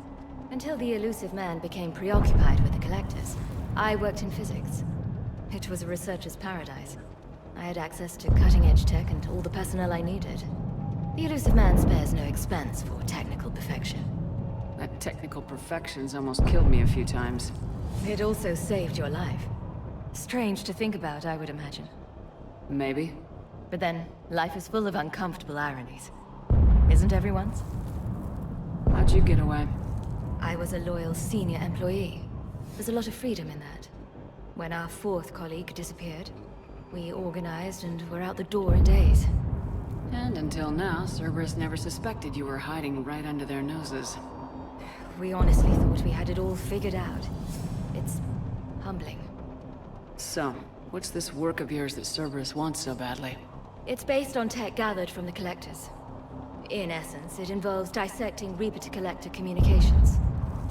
S8: Until the elusive man became preoccupied with the collectors, I worked in physics. It was a researcher's paradise. I had access to cutting-edge tech and all the personnel I needed. The elusive man spares no expense for technical perfection.
S4: That technical perfection's almost killed me a few times.
S8: It also saved your life. Strange to think about, I would imagine.
S4: Maybe.
S8: But then, life is full of uncomfortable ironies. Isn't everyone's?
S4: How'd you get away?
S8: I was a loyal senior employee. There's a lot of freedom in that. When our fourth colleague disappeared, we organized and were out the door in days.
S4: And until now, Cerberus never suspected you were hiding right under their noses.
S8: We honestly thought we had it all figured out. It's humbling.
S4: So, what's this work of yours that Cerberus wants so badly?
S8: It's based on tech gathered from the Collectors. In essence, it involves dissecting Reaper-to-Collector communications.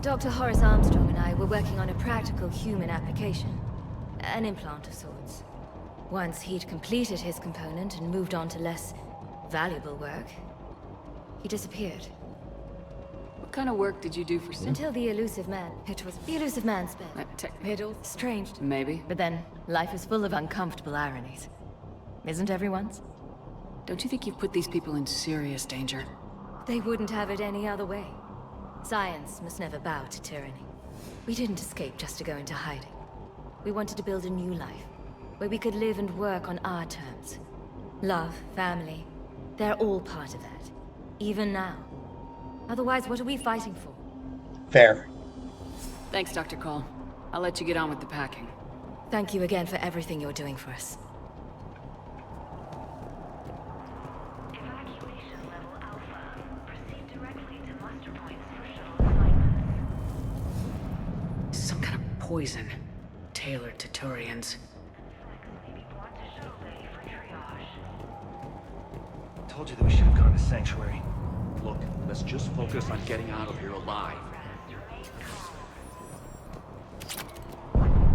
S8: Dr. Horace Armstrong and I were working on a practical human application. An implant of sorts. Once he'd completed his component and moved on to less valuable work, he disappeared.
S4: What kind of work did you do for Cerberus?
S8: Until the elusive man. It was the elusive man spent. It all strange.
S4: Maybe.
S8: But then, life is full of uncomfortable ironies. Isn't everyone's?
S4: Don't you think you've put these people in serious danger?
S8: They wouldn't have it any other way. Science must never bow to tyranny. We didn't escape just to go into hiding. We wanted to build a new life, where we could live and work on our terms. Love, family, they're all part of that. Even now. Otherwise, what are we fighting for?
S1: Fair.
S4: Thanks, Dr. Cole. I'll let you get on with the packing.
S8: Thank you again for everything you're doing for us.
S6: Evacuation level Alpha
S2: poison, tailored to Turians.
S16: Told you that we should have gone to Sanctuary. Look, let's just focus on getting out of here alive.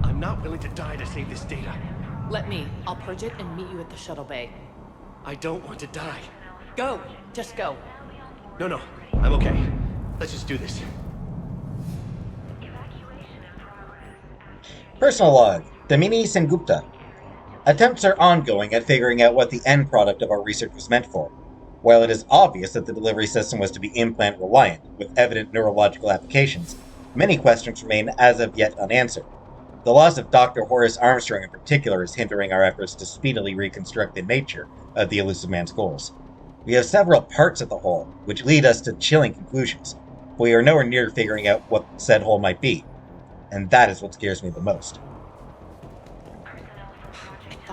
S16: I'm not willing to die to save this data.
S17: Let me. I'll purge it and meet you at the shuttle bay.
S16: I don't want to die.
S17: Go! Just go.
S16: No, I'm okay. Let's just do this.
S1: Personal log, Damini Sengupta. Attempts are ongoing at figuring out what the end product of our research was meant for. While it is obvious that the delivery system was to be implant-reliant, with evident neurological applications, many questions remain as of yet unanswered. The loss of Dr. Horace Armstrong in particular is hindering our efforts to speedily reconstruct the nature of the elusive man's goals. We have several parts of the whole, which lead us to chilling conclusions, but we are nowhere near figuring out what said whole might be. And that is what scares me the most.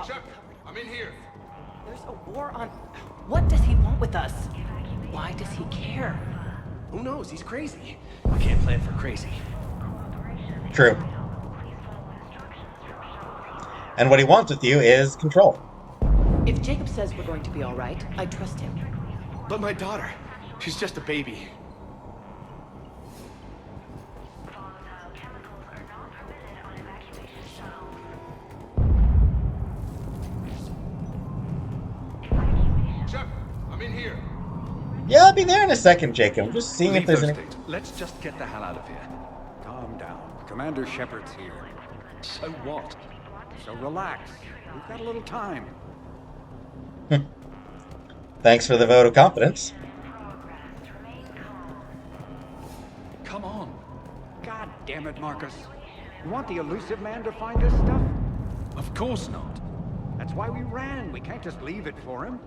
S7: Shep, I'm in here.
S17: There's a war on... What does he want with us? Why does he care?
S16: Who knows? He's crazy. You can't plan for crazy.
S1: True. And what he wants with you is control.
S17: If Jacob says we're going to be all right, I trust him.
S16: But my daughter, she's just a baby.
S7: Shep, I'm in here.
S1: Yeah, I'll be there in a second, Jacob. I'm just seeing if there's any...
S15: Let's just get the hell out of here.
S3: Calm down. Commander Shepard's here.
S15: So what?
S3: So relax. We've got a little time.
S1: Thanks for the vote of confidence.
S3: Come on. God damn it, Marcus. You want the elusive man to find this stuff?
S15: Of course not.
S3: That's why we ran. We can't just leave it for him.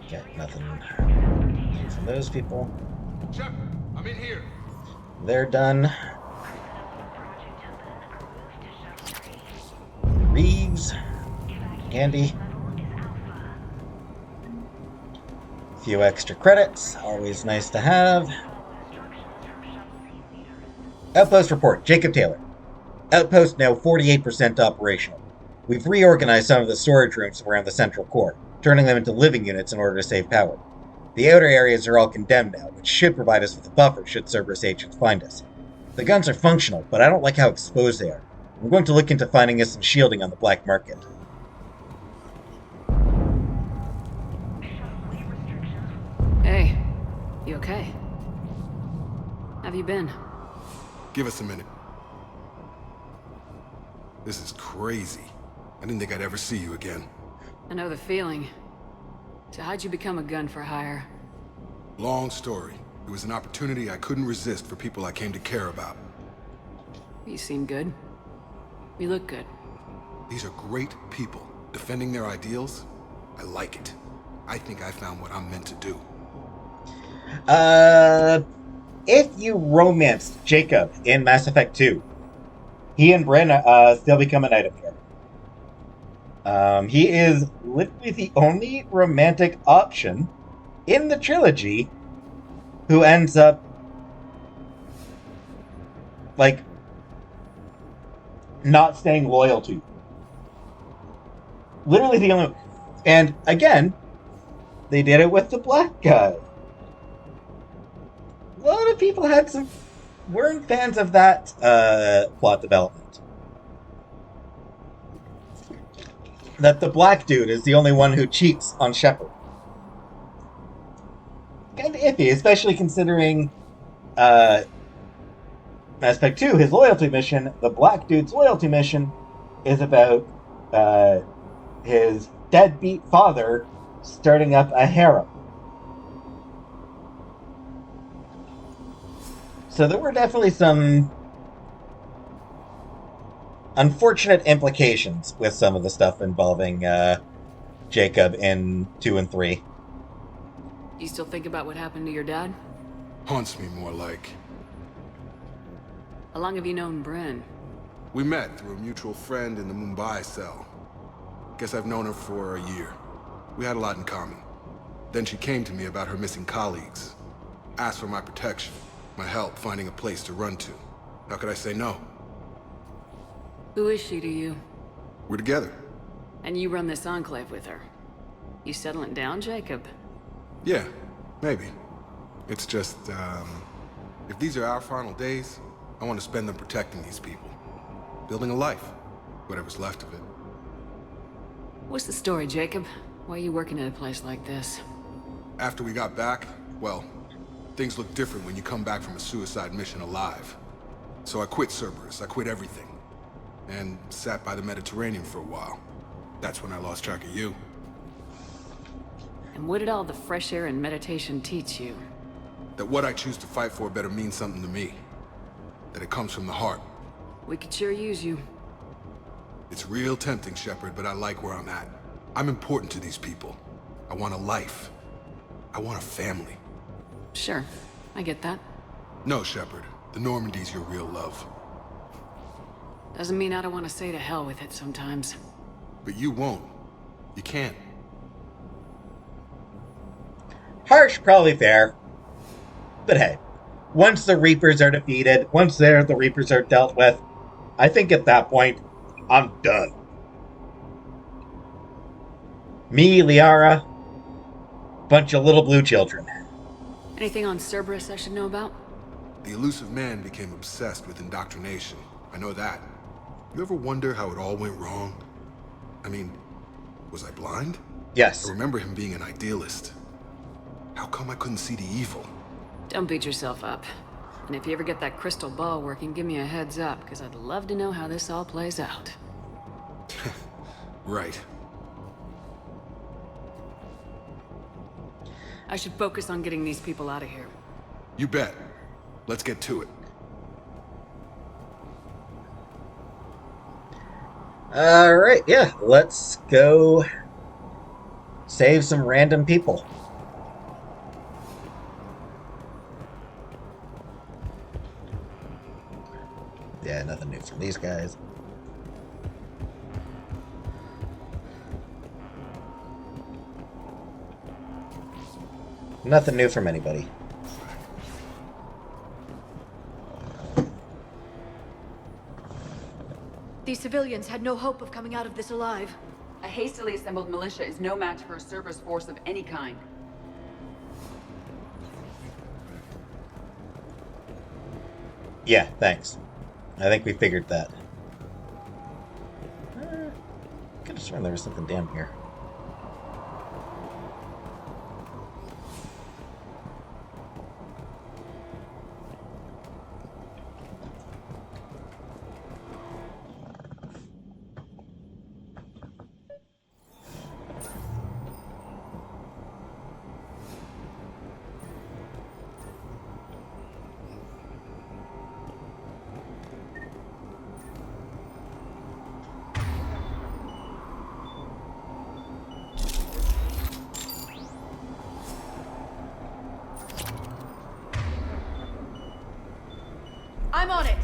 S1: Okay, nothing from those people.
S7: Shep, I'm in here.
S1: They're done. Reeves. Andy. A few extra credits. Always nice to have. Outpost report. Jacob Taylor. Outpost now 48% operational. We've reorganized some of the storage rooms around the central core, turning them into living units in order to save power. The outer areas are all condemned now, which should provide us with a buffer should Cerberus agents find us. The guns are functional, but I don't like how exposed they are. I'm going to look into finding us some shielding on the black market.
S2: Hey, you okay? Have you been?
S7: Give us a minute. This is crazy. I didn't think I'd ever see you again.
S2: I know the feeling. So how'd you become a gun for hire?
S7: Long story. It was an opportunity I couldn't resist for people I came to care about.
S2: You seem good. You look good.
S7: These are great people, defending their ideals. I like it. I think I found what I'm meant to do.
S1: If you romanced Jacob in Mass Effect 2, he and Bryn still become an item here. He is literally the only romantic option in the trilogy who ends up, like, not staying loyal to you. Literally the only... And, again, they did it with the black guy. A lot of people weren't fans of that plot development. That the black dude is the only one who cheats on Shepard. Kind of iffy, especially considering Mass Effect 2, his loyalty mission, the black dude's loyalty mission, is about his deadbeat father starting up a harem. So there were definitely some unfortunate implications with some of the stuff involving Jacob in 2 and 3.
S2: You still think about what happened to your dad?
S7: Haunts me more like.
S2: How long have you known Bryn?
S7: We met through a mutual friend in the Mumbai cell. Guess I've known her for a year. We had a lot in common. Then she came to me about her missing colleagues. Asked for my protection, my help finding a place to run to. How could I say no?
S2: Who is she to you?
S7: We're together.
S2: And you run this enclave with her? You settling down, Jacob?
S7: Yeah, maybe. It's just, if these are our final days, I want to spend them protecting these people. Building a life. Whatever's left of it.
S2: What's the story, Jacob? Why are you working at a place like this?
S7: After we got back, well, things look different when you come back from a suicide mission alive. So I quit Cerberus, I quit everything. And sat by the Mediterranean for a while. That's when I lost track of you.
S2: And what did all the fresh air and meditation teach you?
S7: That what I choose to fight for better mean something to me. That it comes from the heart.
S2: We could sure use you.
S7: It's real tempting, Shepard, but I like where I'm at. I'm important to these people. I want a life. I want a family.
S2: Sure, I get that.
S7: No, Shepard. The Normandy's your real love.
S2: Doesn't mean I don't want to say to hell with it sometimes.
S7: But you won't. You can't.
S1: Harsh, probably fair. But hey, once the Reapers are defeated, once the Reapers are dealt with, I think at that point, I'm done. Me, Liara, bunch of little blue children.
S2: Anything on Cerberus I should know about?
S7: The elusive man became obsessed with indoctrination. I know that. You ever wonder how it all went wrong? I mean, was I blind?
S1: Yes.
S7: I remember him being an idealist. How come I couldn't see the evil?
S2: Don't beat yourself up. And if you ever get that crystal ball working, give me a heads up, because I'd love to know how this all plays out.
S7: Right.
S2: I should focus on getting these people out of here.
S7: You bet. Let's get to it.
S1: Alright, yeah, let's go save some random people. Yeah, nothing new from these guys. Nothing new from anybody.
S18: These civilians had no hope of coming out of this alive.
S19: A hastily assembled militia is no match for a Cerberus force of any kind.
S1: Yeah, thanks. I think we figured that. Could have sworn there was something down here.
S18: I'm on it!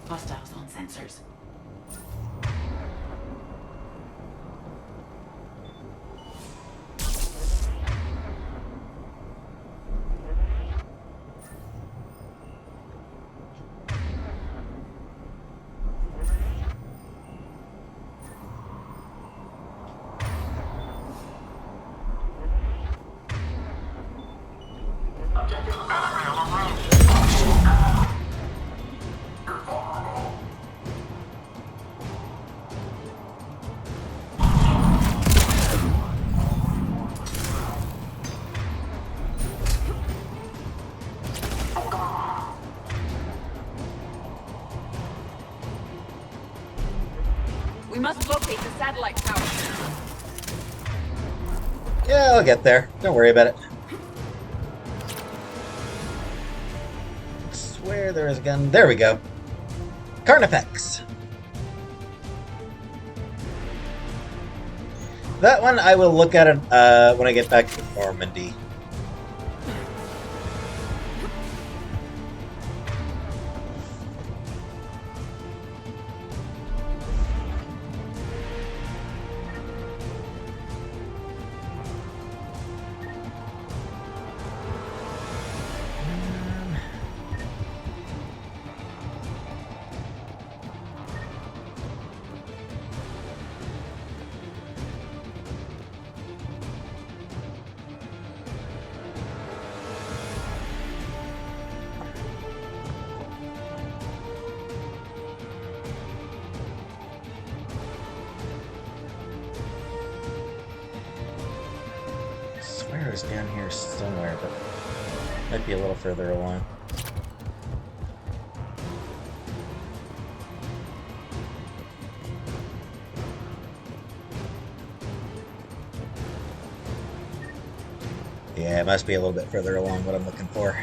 S19: Hostiles on sensors. We must locate the satellite tower.
S1: Yeah, I'll get there. Don't worry about it. I swear there is a gun. There we go. Carnifex. That one I will look at it when I get back to Normandy. It was down here somewhere, but might be a little further along. Yeah, it must be a little bit further along what I'm looking for.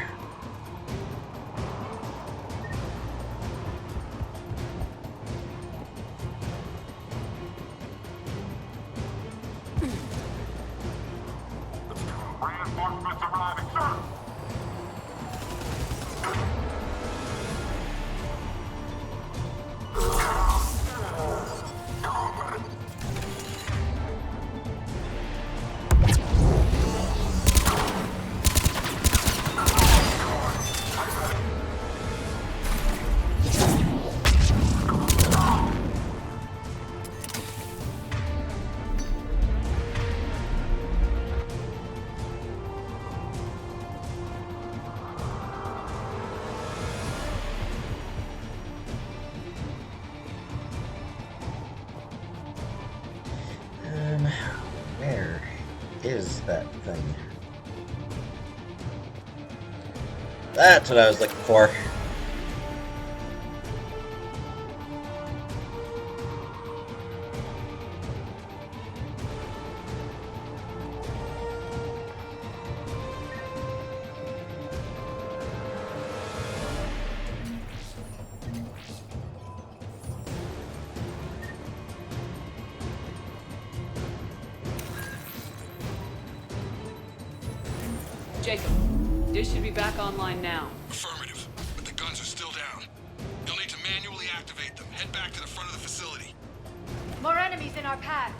S1: Where is that thing? That's what I was looking for.
S4: Jacob, dish should be back online now.
S7: Affirmative, but the guns are still down. You'll need to manually activate them. Head back to the front of the facility.
S18: More enemies in our path.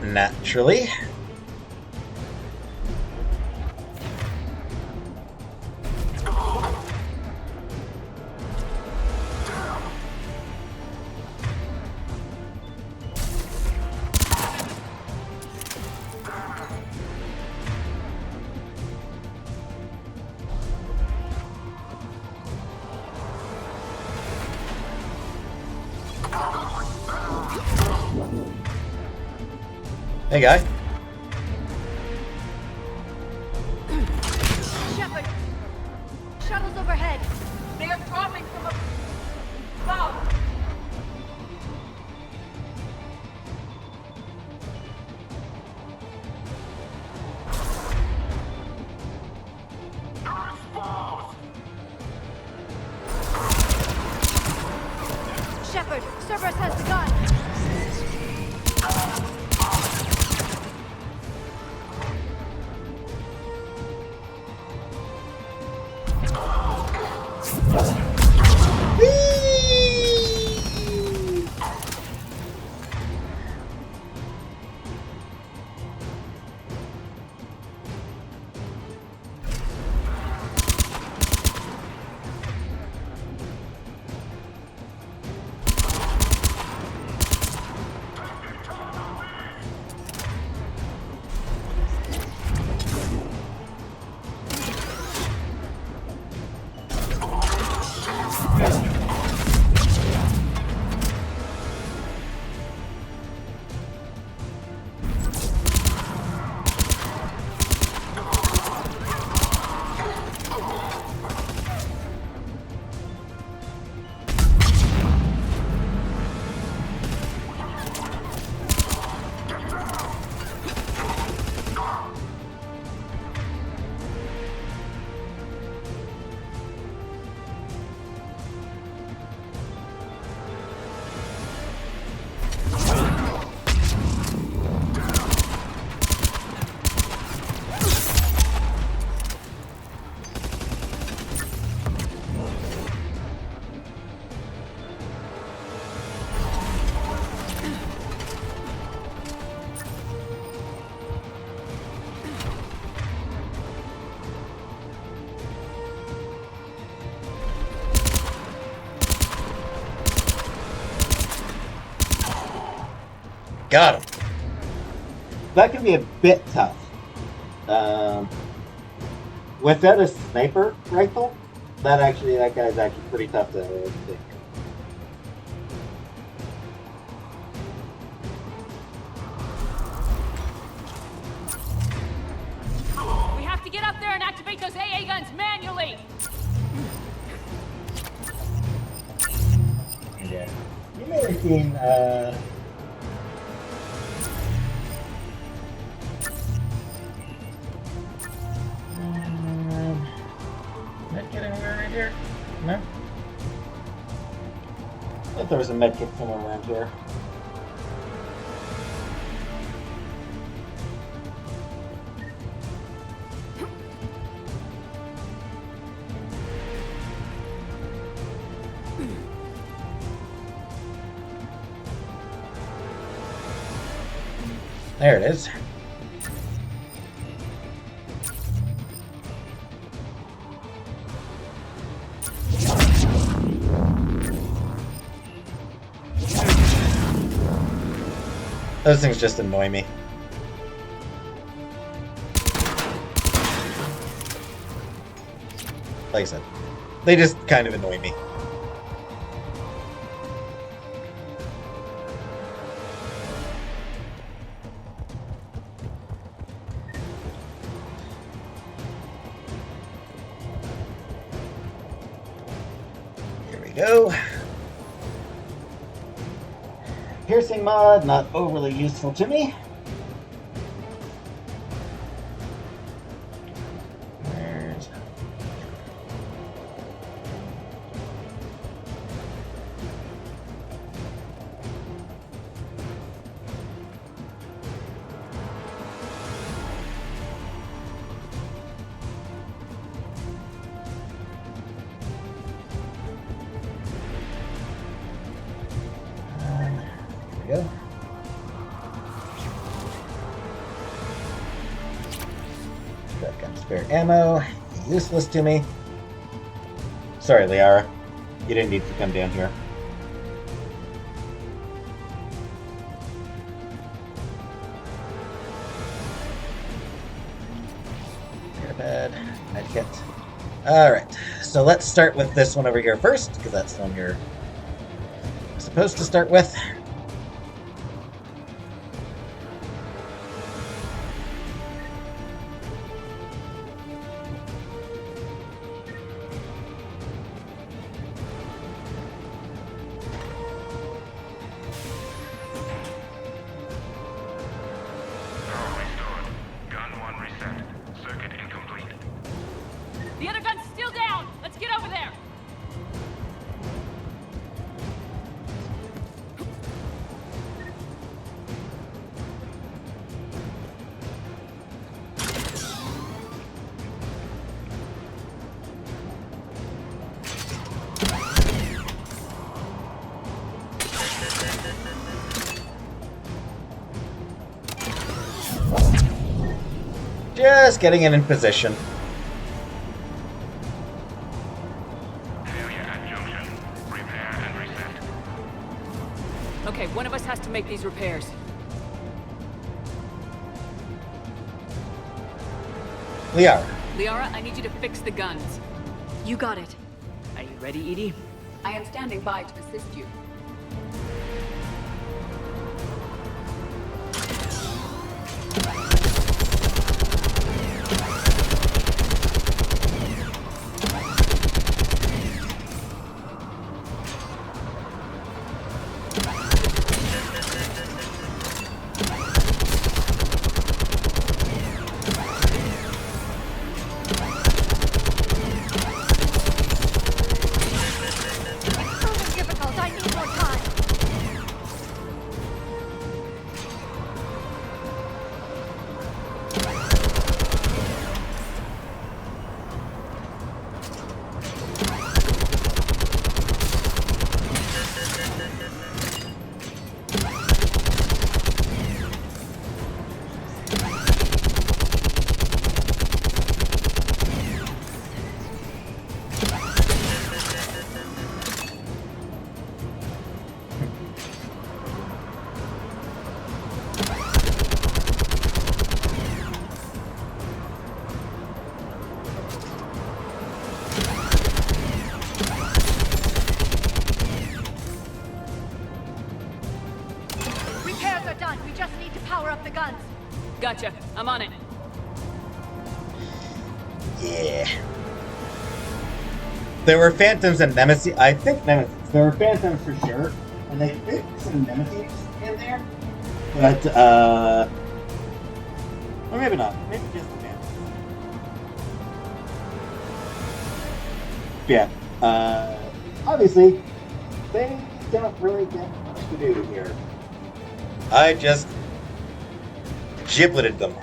S1: Naturally. Hey, guy.
S18: Shepard! Shuttles overhead.
S17: They are dropping from above.
S18: Shepard, Cerberus has the gun.
S1: Got him. That can be a bit tough. Without a sniper rifle, that guy's actually pretty tough to take.
S4: We have to get up there and activate those AA guns manually!
S1: Yeah. You may have seen, medkit anywhere right here? No? I thought there was a medkit somewhere around here. There it is. Those things just annoy me. Like I said, they just kind of annoy me. Go. Piercing mod, not overly useful to me. There's... Go. Shotgun spare ammo. Useless to me. Sorry, Liara. You didn't need to come down here. Airbed. Medkit. Alright, so let's start with this one over here first, because that's the one you're supposed to start with.
S4: The other gun's still down! Let's get over there!
S1: Just getting it in position.
S4: Okay, one of us has to make these repairs.
S1: Liara.
S4: Liara, I need you to fix the guns.
S2: You got it.
S17: Are you ready, Edie?
S19: I am standing by to assist you.
S18: Difficult. I need more time. repairs are done. We just need to power up the guns.
S4: Gotcha. I'm on it.
S1: Yeah. There were Phantoms and Nemesis. I think Nemesis. There were Phantoms for sure. And they fit some Nemesis in there. But, or maybe not. Maybe just the Phantoms. Yeah. Obviously, they don't really get much to do here. I just gibleted them.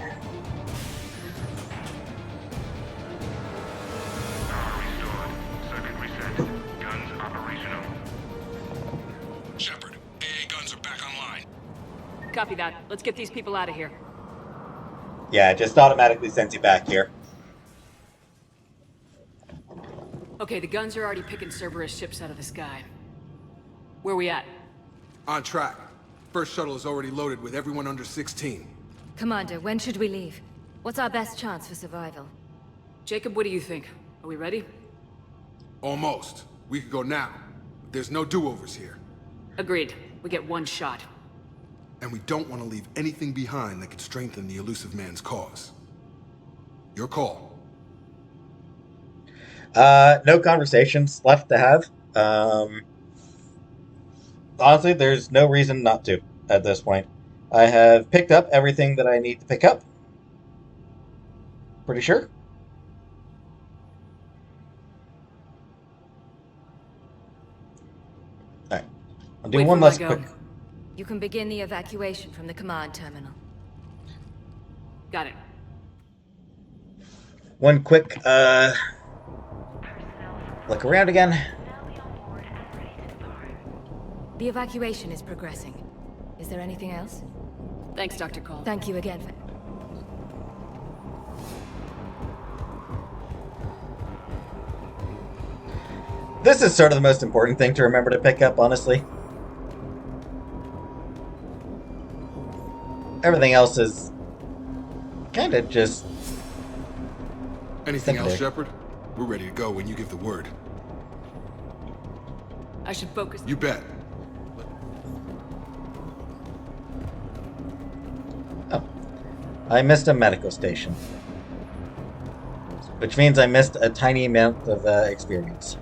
S7: Shepard, AA guns are back online.
S4: Copy that. Let's get these people out of here.
S1: Yeah, it just automatically sends you back here.
S2: Okay, the guns are already picking Cerberus ships out of the sky. Where we at?
S7: On track. First shuttle is already loaded with everyone under 16.
S8: Commander, when should we leave? What's our best chance for survival?
S2: Jacob, what do you think? Are we ready?
S7: Almost. We could go now. There's no do-overs here.
S2: Agreed. We get one shot.
S7: And we don't want to leave anything behind that could strengthen the elusive man's cause. Your call.
S1: No conversations left to have. Honestly, there's no reason not to at this point. I have picked up everything that I need to pick up. Pretty sure. Alright. I'll do one last quick.
S8: You can begin the evacuation from the command terminal.
S2: Got it.
S1: One quick, look around again.
S8: The evacuation is progressing. Is there anything else?
S2: Thanks, Dr. Cole.
S8: Thank you again for...
S1: This is sort of the most important thing to remember to pick up, honestly. Everything else is kind of just...
S7: Anything else, Shepard? We're ready to go when you give the word.
S2: I should focus.
S7: You bet.
S1: Oh. I missed a medical station. Which means I missed a tiny amount of experience.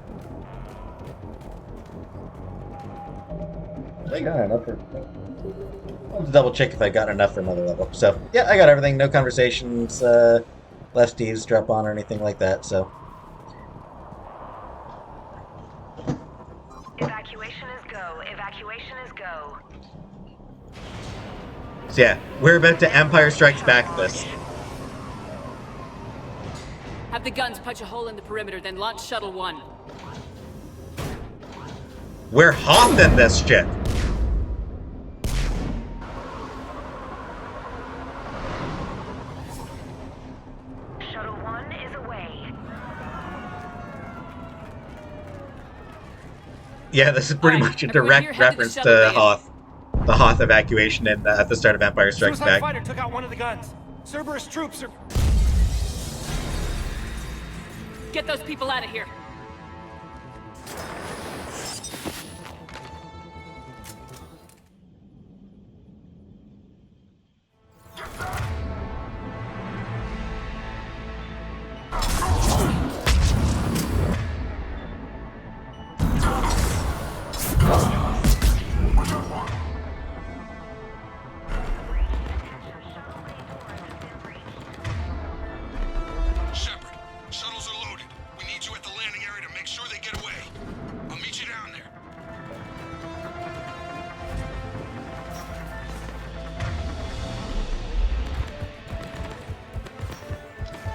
S1: I got enough for... I'll double check if I got enough for another level. So, yeah, I got everything. No conversations left to eavesdrop on or anything like that, so...
S20: Evacuation is go. Evacuation is go.
S1: So yeah, we're about to Empire Strikes Back this.
S4: Have the guns punch a hole in the perimeter, then launch Shuttle 1.
S1: We're hopping this shit.
S20: Shuttle 1 is away.
S1: Yeah, this is pretty much a direct reference to Hoth. The Hoth evacuation at the start of Empire Strikes
S12: Suicide
S1: Back.
S12: fighter took out one of the guns. Cerberus troops are...
S4: Get those people out of here.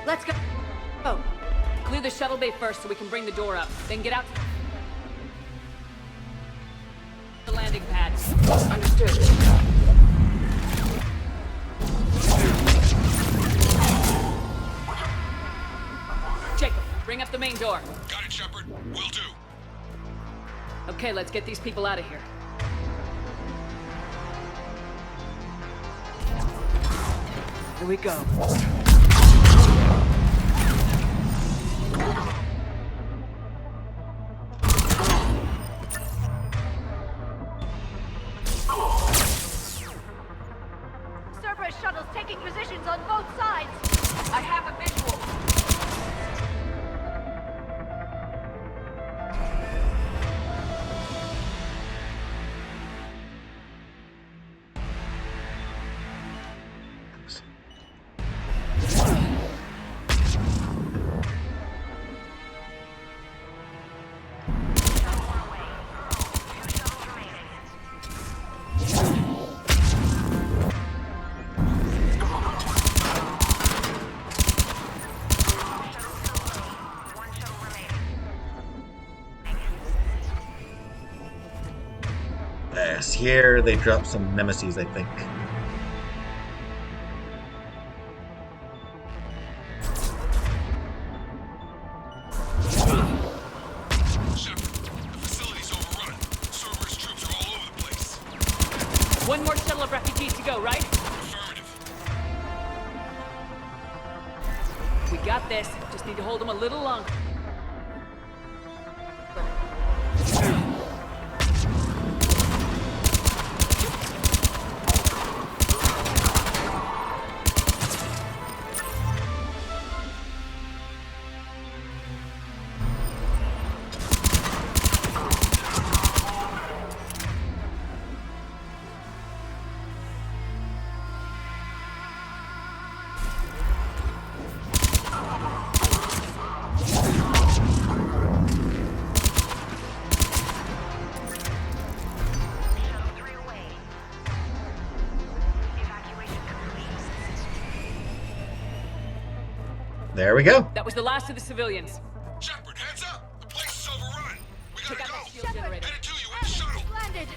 S4: Let's go. Oh, clear the shuttle bay first so we can bring the door up. Then get out the landing pad.
S19: Understood.
S4: Jacob, bring up the main door.
S7: Got it, Shepard. Will do.
S4: Okay, let's get these people out of here.
S12: Here we go.
S18: taking positions on both sides.
S19: I have a visual.
S1: Yes, here they drop some nemesis, I think.
S4: One more shuttle of refugees to go, right? We got this. Just need to hold them a little longer.
S1: There we go.
S4: That was the last of the civilians.
S7: Shepard, heads up! The place is overrun! We gotta
S4: Check out
S7: go!
S4: that shield generator.
S7: Headed to you in the shuttle!
S18: Landed.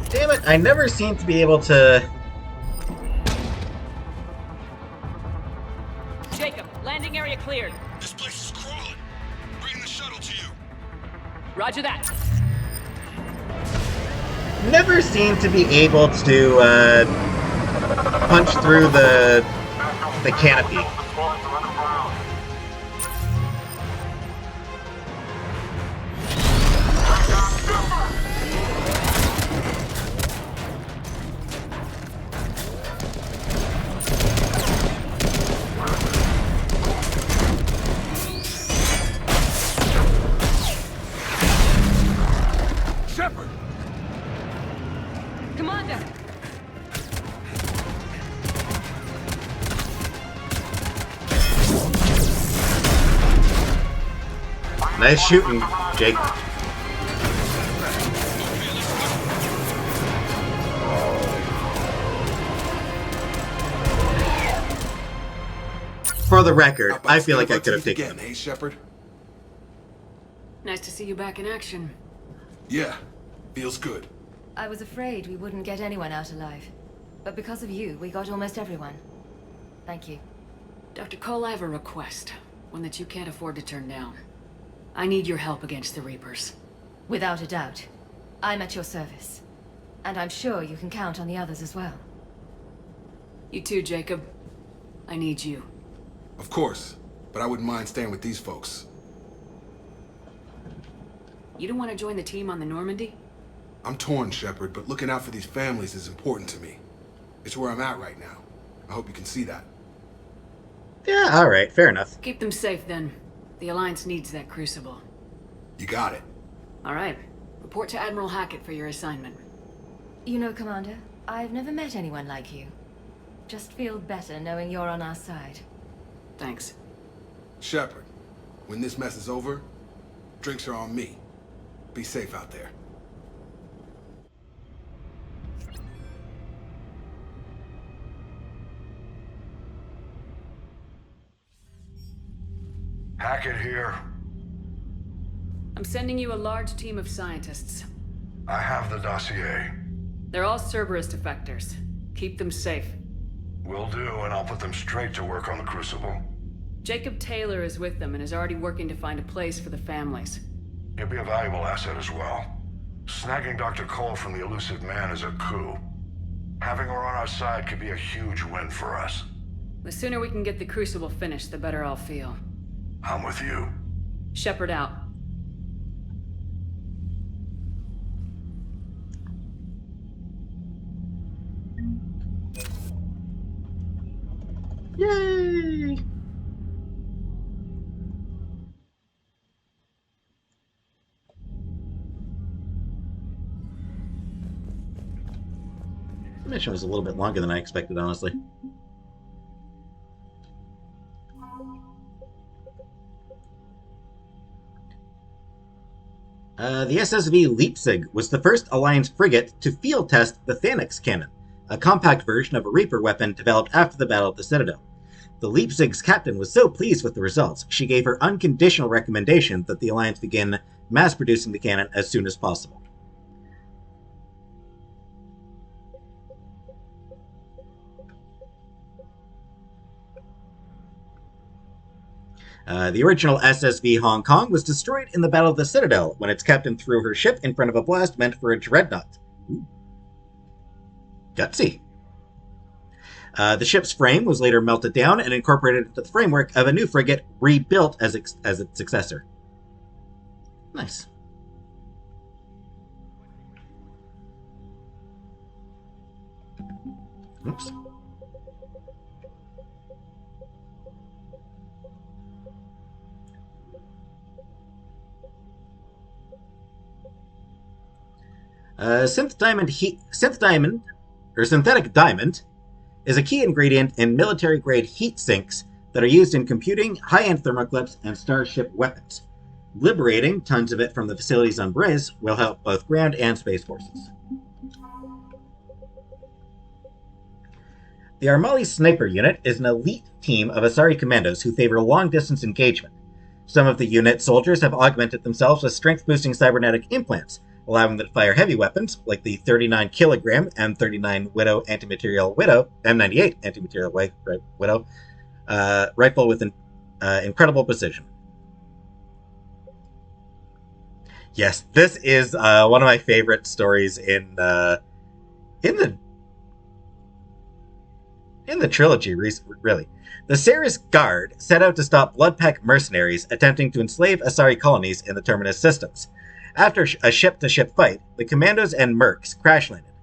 S1: Damn it, I never seem to be able to...
S4: Jacob, landing area cleared.
S7: This place is crawling! Bring the shuttle to you!
S4: Roger that.
S1: Never seem to be able to, punch through the canopy.
S7: Shepard!
S8: Commander!
S1: Nice shooting, Jake. For the record, I feel like I could have taken
S7: again, hey, Shepard?
S2: Nice to see you back in action.
S7: Yeah, feels good.
S8: I was afraid we wouldn't get anyone out alive. But because of you, we got almost everyone. Thank you.
S2: Dr. Cole, I have a request. One that you can't afford to turn down. I need your help against the Reapers.
S8: Without a doubt. I'm at your service. And I'm sure you can count on the others as well.
S2: You too, Jacob. I need you.
S7: Of course, but I wouldn't mind staying with these folks.
S2: You don't want to join the team on the Normandy?
S7: I'm torn, Shepard, but looking out for these families is important to me. It's where I'm at right now. I hope you can see that.
S1: Yeah, alright, fair enough.
S2: Keep them safe, then. The Alliance needs that crucible.
S7: You got it.
S2: Alright. Report to Admiral Hackett for your assignment.
S8: You know, Commander, I've never met anyone like you. Just feel better knowing you're on our side.
S2: Thanks.
S7: Shepard, when this mess is over, drinks are on me. Be safe out there.
S10: Hackett here.
S2: I'm sending you a large team of scientists.
S21: I have the dossier.
S2: They're all Cerberus defectors. Keep them safe.
S21: Will do, and I'll put them straight to work on the Crucible.
S2: Jacob Taylor is with them and is already working to find a place for the families.
S21: He'll be a valuable asset as well. Snagging Dr. Cole from the elusive man is a coup. Having her on our side could be a huge win for us.
S2: The sooner we can get the Crucible finished, the better I'll feel.
S21: I'm with you.
S2: Shepard out.
S1: Yay! The mission was a little bit longer than I expected, honestly. The SSV Leipzig was the first Alliance frigate to field test the Phalanx cannon, a compact version of a Reaper weapon developed after the Battle of the Citadel. The Leipzig's captain was so pleased with the results, she gave her unconditional recommendation that the Alliance begin mass-producing the cannon as soon as possible. The original SSV Hong Kong was destroyed in the Battle of the Citadel when its captain threw her ship in front of a blast meant for a dreadnought. Ooh. Gutsy. The ship's frame was later melted down and incorporated into the framework of a new frigate rebuilt as its successor. Nice. Oops. Synthetic diamond is a key ingredient in military-grade heat sinks that are used in computing, high-end thermoclips, and starship weapons. Liberating tons of it from the facilities on Briz will help both ground and space forces. The Armali Sniper Unit is an elite team of Asari commandos who favor long-distance engagement. Some of the unit's soldiers have augmented themselves with strength-boosting cybernetic implants, allowing them to fire heavy weapons like the 39-kilogram M39 Widow Anti-Material Widow, M98 Anti-Material Widow rifle with incredible precision. Yes, this is one of my favorite stories in the trilogy, really. The Cerberus Guard set out to stop Bloodpack mercenaries attempting to enslave Asari colonies in the Terminus systems. After a ship-to-ship fight, the Commandos and Mercs crash-landed.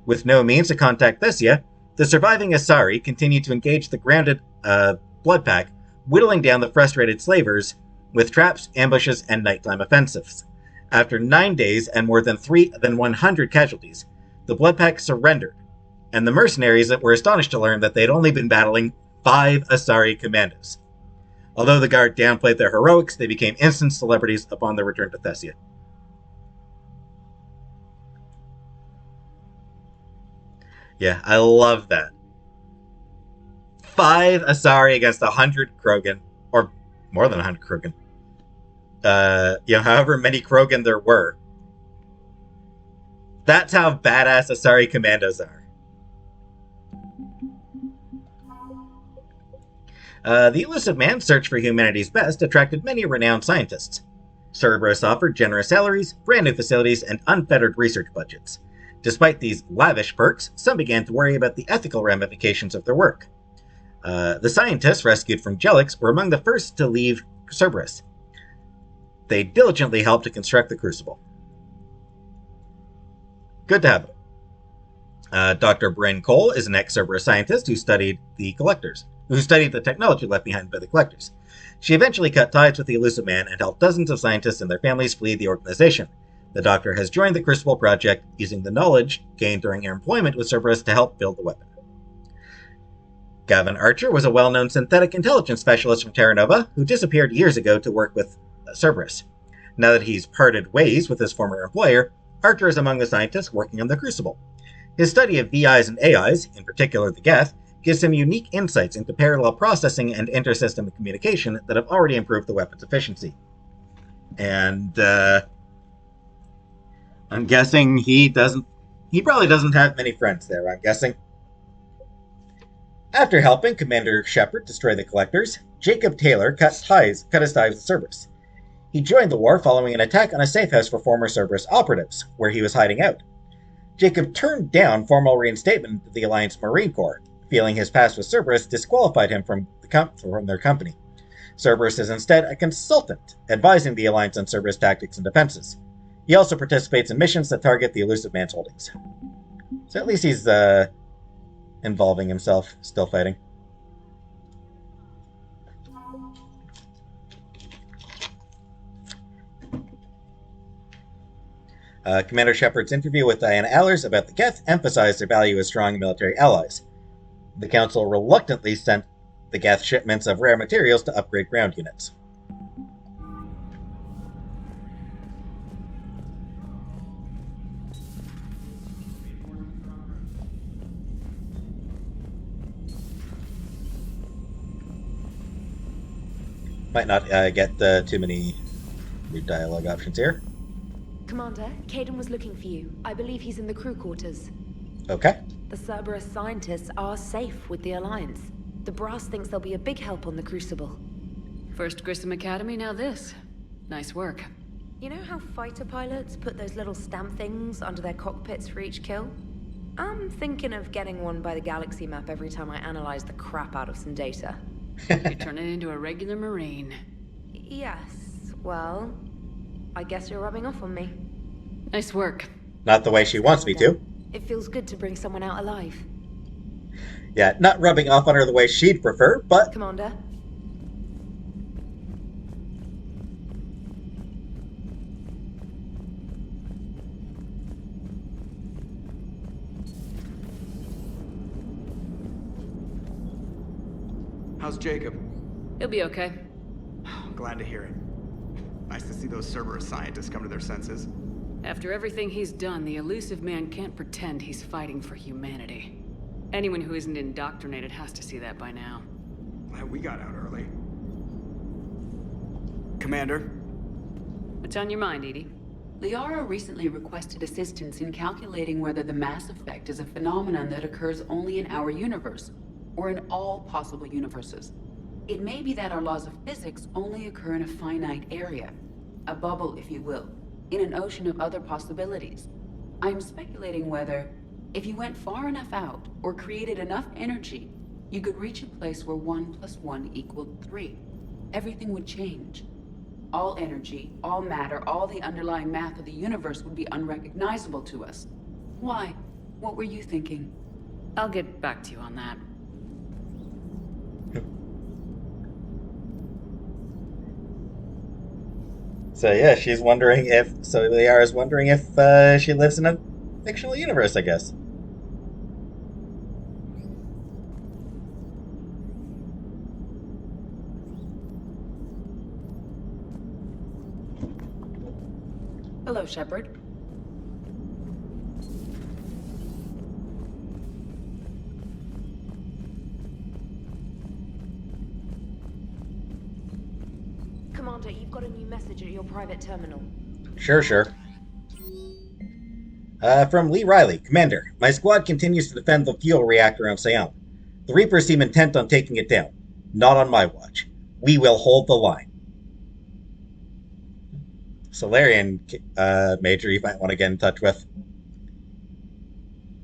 S1: With no means to contact Thessia, the surviving Asari continued to engage the grounded Bloodpack, whittling down the frustrated slavers with traps, ambushes, and nighttime offensives. After 9 days and more than 100 casualties, the Bloodpack surrendered, and the mercenaries were astonished to learn that they had only been battling 5 Asari commandos. Although the Guard downplayed their heroics, they became instant celebrities upon their return to Thessia. Yeah, I love that. 5 Asari against 100 Krogan, or more than 100 Krogan. However many Krogan there were. That's how badass Asari commandos are. The Elusive Man's search for humanity's best attracted many renowned scientists. Cerberus offered generous salaries, brand new facilities, and unfettered research budgets. Despite these lavish perks, some began to worry about the ethical ramifications of their work. The scientists rescued from Jellics were among the first to leave Cerberus. They diligently helped to construct the Crucible. Good to have them. Dr. Bryn Cole is an ex-Cerberus scientist who studied the technology left behind by the Collectors. She eventually cut ties with the Elusive Man and helped dozens of scientists and their families flee the organization. The Doctor has joined the Crucible project, using the knowledge gained during her employment with Cerberus to help build the weapon. Gavin Archer was a well-known synthetic intelligence specialist from Terra Nova who disappeared years ago to work with Cerberus. Now that he's parted ways with his former employer, Archer is among the scientists working on the Crucible. His study of VIs and AIs, in particular the Geth, gives him unique insights into parallel processing and inter-system communication that have already improved the weapon's efficiency. And, I'm guessing he probably doesn't have many friends there, I'm guessing. After helping Commander Shepard destroy the Collectors, Jacob Taylor cut his ties with Cerberus. He joined the war following an attack on a safe house for former Cerberus operatives, where he was hiding out. Jacob turned down formal reinstatement into the Alliance Marine Corps, feeling his past with Cerberus disqualified him from their company. Cerberus is instead a consultant, advising the Alliance on Cerberus tactics and defenses. He also participates in missions that target the Elusive Man's holdings. So at least he's involving himself, still fighting. Commander Shepard's interview with Diana Allers about the Geth emphasized their value as strong military allies. The Council reluctantly sent the Geth shipments of rare materials to upgrade ground units. Might not get too many new dialogue options here.
S6: Commander, Caden was looking for you. I believe he's in the crew quarters.
S1: Okay.
S6: The Cerberus scientists are safe with the Alliance. The brass thinks they'll be a big help on the Crucible.
S2: First Grissom Academy, now this. Nice work.
S6: You know how fighter pilots put those little stamp things under their cockpits for each kill? I'm thinking of getting one by the galaxy map every time I analyze the crap out of some data.
S2: You're turning into a regular Marine.
S6: Yes, well, I guess you're rubbing off on me.
S2: Nice work.
S1: Not the way she wants me to.
S6: It feels good to bring someone out alive.
S1: Yeah, not rubbing off on her the way she'd prefer, but...
S6: Commander?
S5: How's Jacob?
S2: He'll be okay.
S5: I'm glad to hear it. Nice to see those Cerberus scientists come to their senses.
S2: After everything he's done, the Elusive Man can't pretend he's fighting for humanity. Anyone who isn't indoctrinated has to see that by now.
S5: Glad we got out early. Commander?
S2: What's on your mind, Edie?
S19: Liara recently requested assistance in calculating whether the mass effect is a phenomenon that occurs only in our universe, or in all possible universes. It may be that our laws of physics only occur in a finite area, a bubble, if you will, in an ocean of other possibilities. I'm speculating whether, if you went far enough out, or created enough energy, you could reach a place where 1 + 1 = 3. Everything would change. All energy, all matter, all the underlying math of the universe would be unrecognizable to us. Why? What were you thinking?
S2: I'll get back to you on that.
S1: So yeah, she's wondering if... So Liara's wondering if she lives in a fictional universe, I guess.
S19: Hello, Shepard.
S6: Commander, you've got a new message at your private terminal.
S1: Sure. From Lee Riley. Commander, my squad continues to defend the fuel reactor on Siam. The Reapers seem intent on taking it down. Not on my watch. We will hold the line. Solarian Major you might want to get in touch with.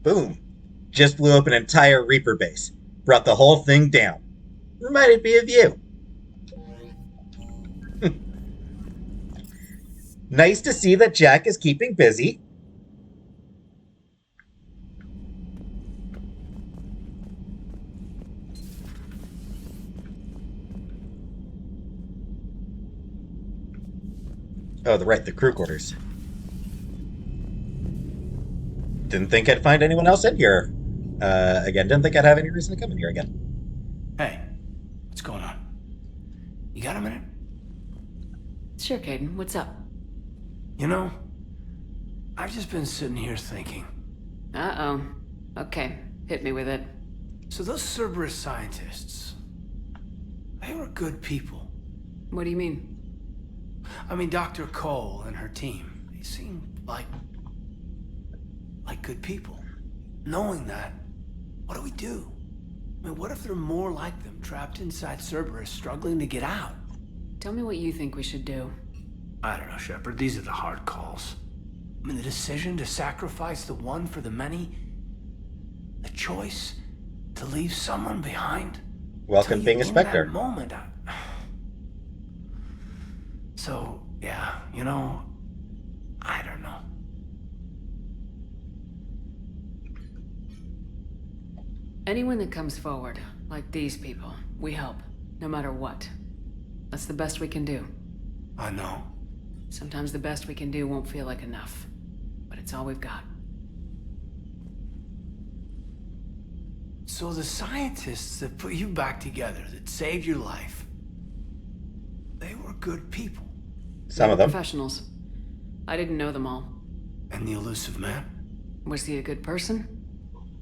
S1: Boom. Just blew up an entire Reaper base. Brought the whole thing down. Reminded me of you. Nice to see that Jack is keeping busy. Oh, the crew quarters. Didn't think I'd find anyone else in here. Again, didn't think I'd have any reason to come in here again.
S12: Hey, what's going on? You got a minute?
S2: Sure, Caden. What's up?
S12: You know, I've just been sitting here thinking.
S2: Uh-oh. Okay, hit me with it.
S12: So those Cerberus scientists, they were good people.
S2: What do you mean?
S12: I mean, Dr. Cole and her team, they seemed like like good people. Knowing that, what do we do? I mean, what if there are more like them trapped inside Cerberus struggling to get out?
S2: Tell me what you think we should do.
S12: I don't know, Shepard. These are the hard calls. I mean, the decision to sacrifice the one for the many. The choice to leave someone behind.
S1: Welcome being a Spectre.
S12: In that moment, So, yeah, you know, I don't know.
S2: Anyone that comes forward, like these people, we help, no matter what. That's the best we can do.
S12: I know.
S2: Sometimes the best we can do won't feel like enough, but it's all we've got.
S12: So the scientists that put you back together, that saved your life, they were good people.
S1: Some of them.
S2: Professionals. I didn't know them all.
S12: And the elusive man?
S2: Was he a good person?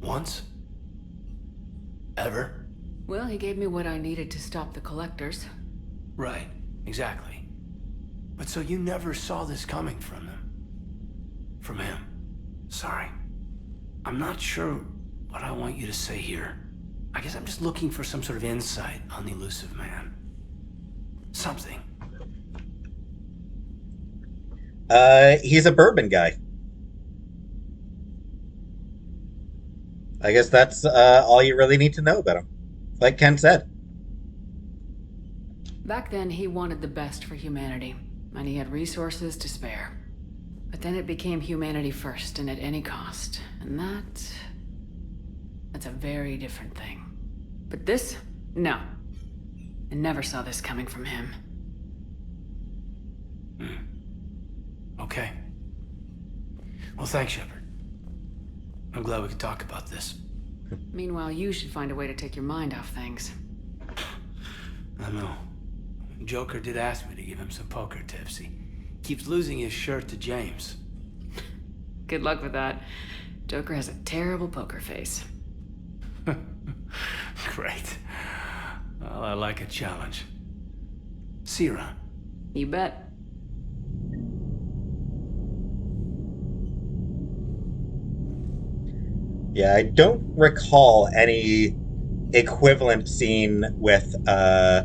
S12: Once? Ever?
S2: Well, he gave me what I needed to stop the collectors.
S12: Right, exactly. But so you never saw this coming from them? From him? Sorry. I'm not sure what I want you to say here. I guess I'm just looking for some sort of insight on the elusive man. Something.
S1: He's a bourbon guy. I guess that's all you really need to know about him. Like Ken said.
S2: Back then, he wanted the best for humanity, and he had resources to spare. But then it became humanity first, and at any cost. And that's a very different thing. But this? No. I never saw this coming from him.
S12: Okay. Well, thanks, Shepard. I'm glad we could talk about this.
S2: Meanwhile, you should find a way to take your mind off things.
S12: I know. Joker did ask me to give him some poker tips. He keeps losing his shirt to James.
S2: Good luck with that. Joker has a terrible poker face.
S12: Great. Well, I like a challenge. See you around.
S2: You bet.
S1: Yeah, I don't recall any equivalent scene with Ash.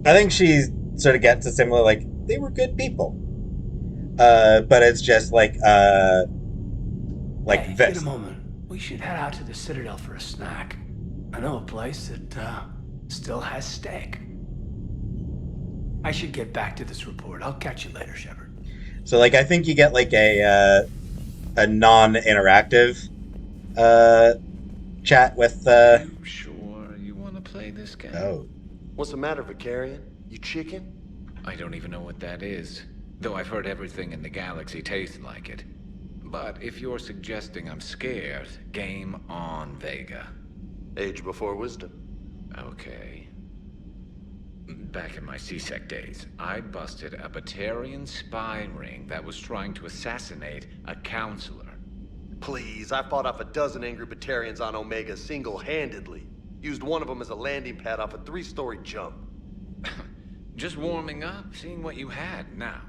S1: I think she sort of gets a similar, like, they were good people. But it's just like
S12: Hey,
S1: this.
S12: wait a moment. We should head out to the Citadel for a snack. I know a place that still has steak. I should get back to this report. I'll catch you later, Shepard.
S1: So, like, I think you get, like, a non-interactive chat with...
S9: You sure you want to play this game?
S1: Oh.
S14: What's the matter, Vicarian? You chicken?
S9: I don't even know what that is, though I've heard everything in the galaxy tastes like it. But if you're suggesting I'm scared, game on, Vega.
S14: Age before wisdom.
S9: Okay. Back in my C-Sec days, I busted a Batarian spy ring that was trying to assassinate a counselor.
S14: Please, I fought off a dozen angry Batarians on Omega single-handedly. Used one of them as a landing pad off a 3-story jump.
S9: Just warming up, seeing what you had. Now,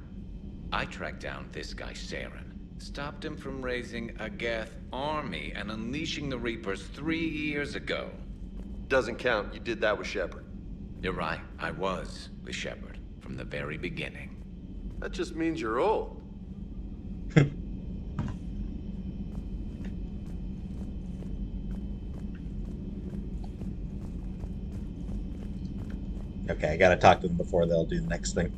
S9: I tracked down this guy, Saren. Stopped him from raising a Geth army and unleashing the Reapers 3 years ago.
S14: Doesn't count. You did that with Shepard.
S9: You're right. I was with Shepard from the very beginning.
S14: That just means you're old.
S1: Okay, I gotta talk to them before they'll do the next thing.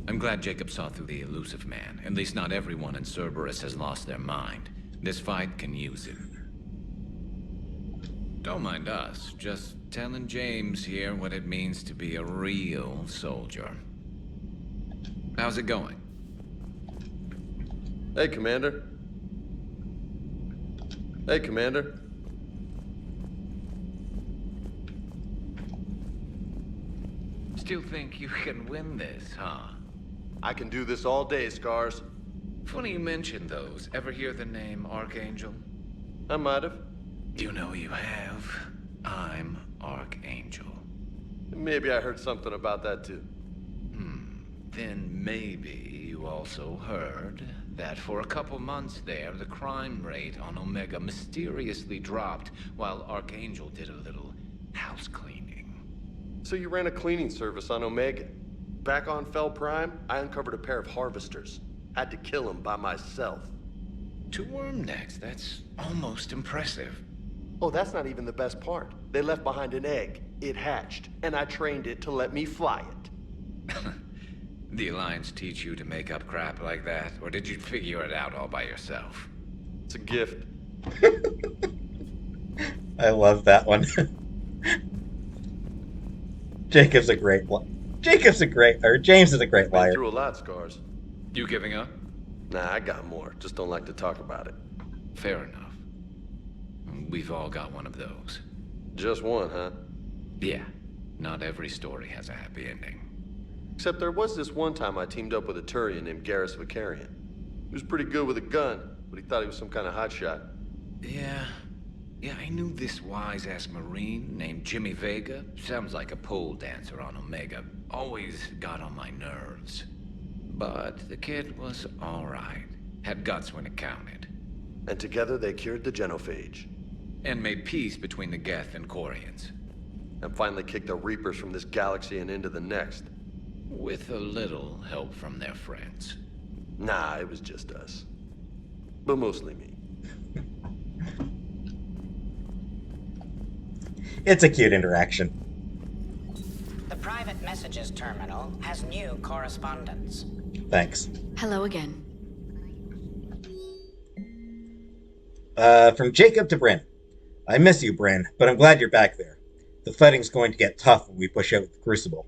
S9: I'm glad Jacob saw through the elusive man. At least not everyone in Cerberus has lost their mind. This fight can use it. Don't mind us, just telling James here what it means to be a real soldier. How's it going?
S14: Hey, Commander. Hey, Commander.
S9: Still think you can win this, huh?
S14: I can do this all day, Scars.
S9: Funny you mention those. Ever hear the name Archangel?
S14: I might have.
S9: You know you have. I'm Archangel.
S14: Maybe I heard something about that too.
S9: Then maybe you also heard that for a couple months there, the crime rate on Omega mysteriously dropped while Archangel did a little house cleaning.
S14: So you ran a cleaning service on Omega. Back on Fel Prime, I uncovered a pair of harvesters. Had to kill them by myself.
S9: 2 worm necks, that's almost impressive.
S14: Oh, that's not even the best part. They left behind an egg. It hatched, and I trained it to let me fly it.
S9: The Alliance teach you to make up crap like that, or did you figure it out all by yourself?
S14: It's a gift.
S1: I love that one. James is a great liar.
S14: Been through a lot, Scars.
S9: You giving up?
S14: Nah, I got more. Just don't like to talk about it.
S9: Fair enough. We've all got one of those.
S14: Just one, huh?
S9: Yeah. Not every story has a happy ending.
S14: Except there was this one time I teamed up with a Turian named Garrus Vicarian. He was pretty good with a gun, but he thought he was some kind of hotshot.
S9: Yeah, I knew this wise-ass Marine named Jimmy Vega. Sounds like a pole dancer on Omega. Always got on my nerves. But the kid was alright. Had guts when it counted.
S14: And together they cured the genophage.
S9: And made peace between the Geth and Quarians.
S14: And finally kicked the Reapers from this galaxy and into the next.
S9: With a little help from their friends.
S14: Nah, it was just us. But mostly me.
S1: It's a cute interaction.
S11: The private messages terminal has new correspondence.
S1: Thanks.
S2: Hello again.
S1: From Jacob to Bryn. I miss you, Bryn, but I'm glad you're back there. The fighting's going to get tough when we push out the Crucible.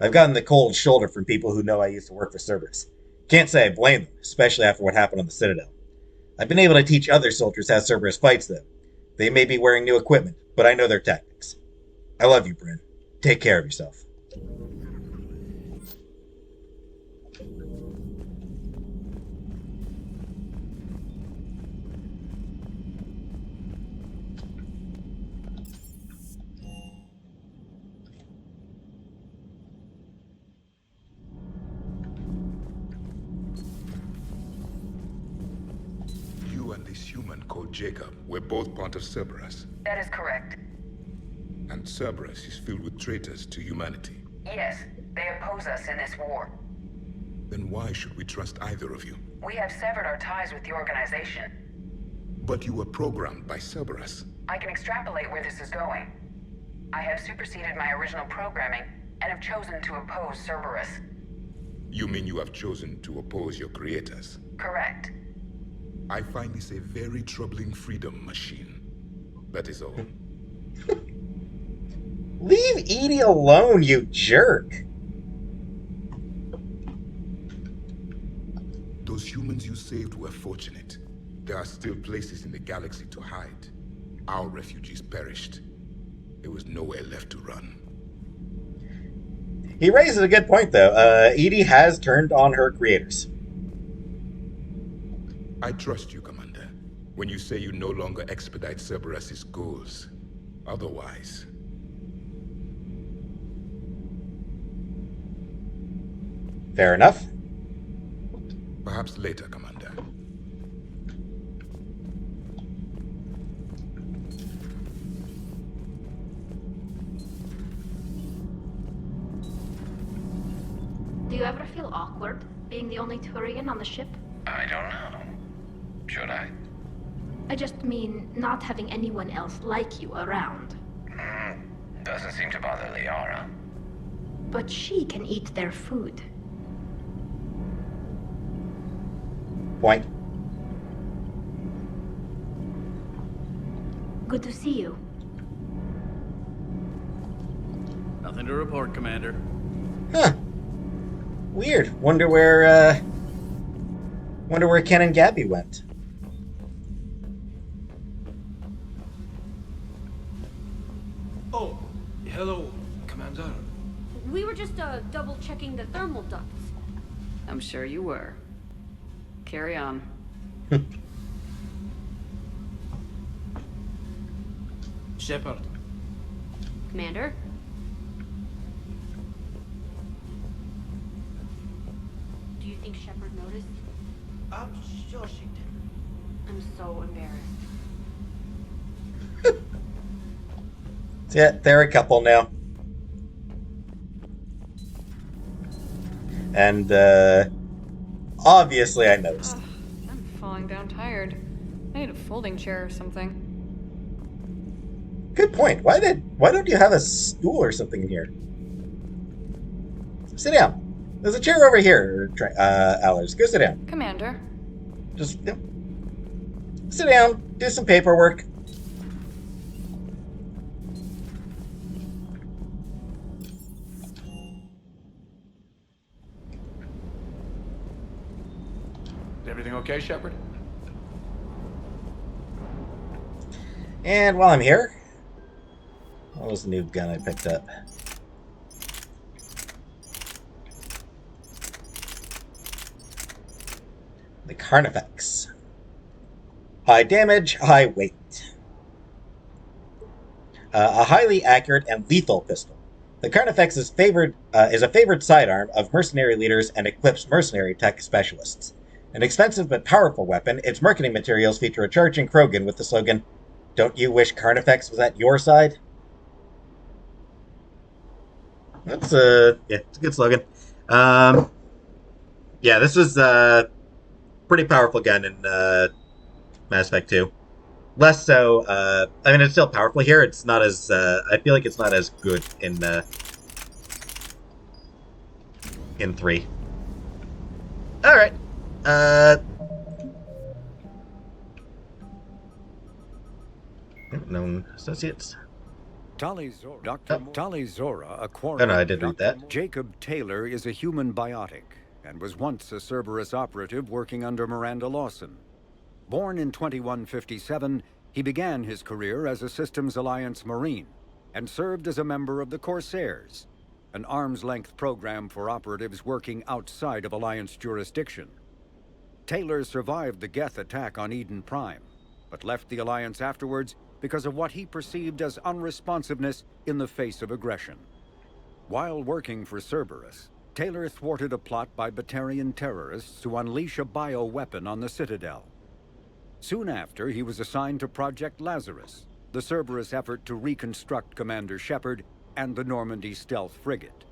S1: I've gotten the cold shoulder from people who know I used to work for Cerberus. Can't say I blame them, especially after what happened on the Citadel. I've been able to teach other soldiers how Cerberus fights them. They may be wearing new equipment, but I know their tactics. I love you, Bryn. Take care of yourself.
S22: called Jacob were both part of Cerberus.
S23: That is correct.
S22: And Cerberus is filled with traitors to humanity.
S23: Yes, they oppose us in this war.
S22: Then why should we trust either of you?
S23: We have severed our ties with the organization.
S22: But you were programmed by Cerberus.
S23: I can extrapolate where this is going. I have superseded my original programming and have chosen to oppose Cerberus.
S22: You mean you have chosen to oppose your creators?
S23: Correct.
S22: I find this a very troubling freedom machine. That is all.
S1: Leave Edie alone, you jerk!
S22: Those humans you saved were fortunate. There are still places in the galaxy to hide. Our refugees perished. There was nowhere left to run.
S1: He raises a good point, though. Edie has turned on her creators.
S22: I trust you, Commander, when you say you no longer expedite Cerberus's goals. Otherwise...
S1: Fair enough.
S22: Perhaps later, Commander.
S24: Do you ever feel awkward, being the only Turian on the ship?
S9: I don't know. Should I?
S24: I just mean not having anyone else like you around.
S9: Doesn't seem to bother Liara.
S24: But she can eat their food.
S1: Point.
S24: Good to see you.
S25: Nothing to report, Commander.
S1: Huh. Weird. Wonder where Ken and Gabby went.
S26: Oh, hello, Commander.
S24: We were just double checking the thermal ducts.
S2: I'm sure you were. Carry on.
S26: Shepard.
S24: Commander?
S18: think Shepard noticed?
S26: I'm sure she did.
S18: I'm so embarrassed.
S1: Yeah, they're a couple now. And, obviously I noticed.
S3: I'm falling down tired. I need a folding chair or something.
S1: Good point. Why don't you have a stool or something in here? Sit down. There's a chair over here, Allers. Go sit down.
S3: Commander.
S1: Just sit down, do some paperwork.
S10: Is everything okay, Shepard?
S1: And while I'm here, what was the new gun I picked up? The Carnifex. High damage, high weight. A highly accurate and lethal pistol. The Carnifex is a favored sidearm of mercenary leaders and equips mercenary tech specialists. An expensive but powerful weapon, its marketing materials feature a charging Krogan with the slogan, "Don't you wish Carnifex was at your side?" That's it's a good slogan. Yeah, this was a pretty powerful gun in Mass Effect 2. Less so, I mean, it's still powerful here. It's not as, I feel like it's not as good in 3. Alright. Known associates.
S13: Dr. Tali Zora, a
S1: Oh no, I did read that.
S13: Jacob Taylor is a human biotic and was once a Cerberus operative working under Miranda Lawson. Born in 2157, he began his career as a Systems Alliance Marine and served as a member of the Corsairs, an arm's-length program for operatives working outside of Alliance jurisdiction. Taylor survived the Geth attack on Eden Prime, but left the Alliance afterwards because of what he perceived as unresponsiveness in the face of aggression. While working for Cerberus, Taylor thwarted a plot by Batarian terrorists to unleash a bioweapon on the Citadel. Soon after, he was assigned to Project Lazarus, the Cerberus effort to reconstruct Commander Shepard and the Normandy stealth frigate.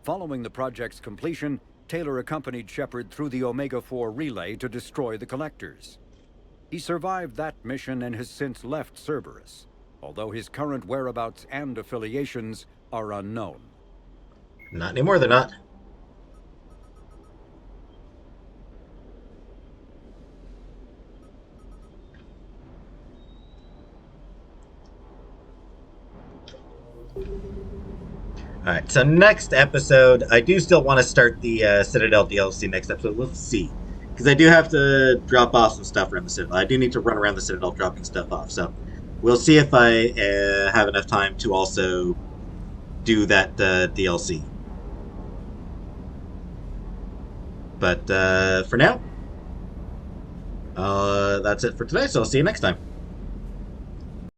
S13: Following the project's completion, Taylor accompanied Shepard through the Omega-4 relay to destroy the Collectors. He survived that mission and has since left Cerberus, although his current whereabouts and affiliations are unknown.
S1: Not anymore, they're not. Alright, so next episode, I do still want to start the Citadel DLC next episode. Let's see. Because I do have to drop off some stuff around the Citadel. I do need to run around the Citadel dropping stuff off. So we'll see if I have enough time to also do that DLC. But for now, that's it for today. So I'll see you next time.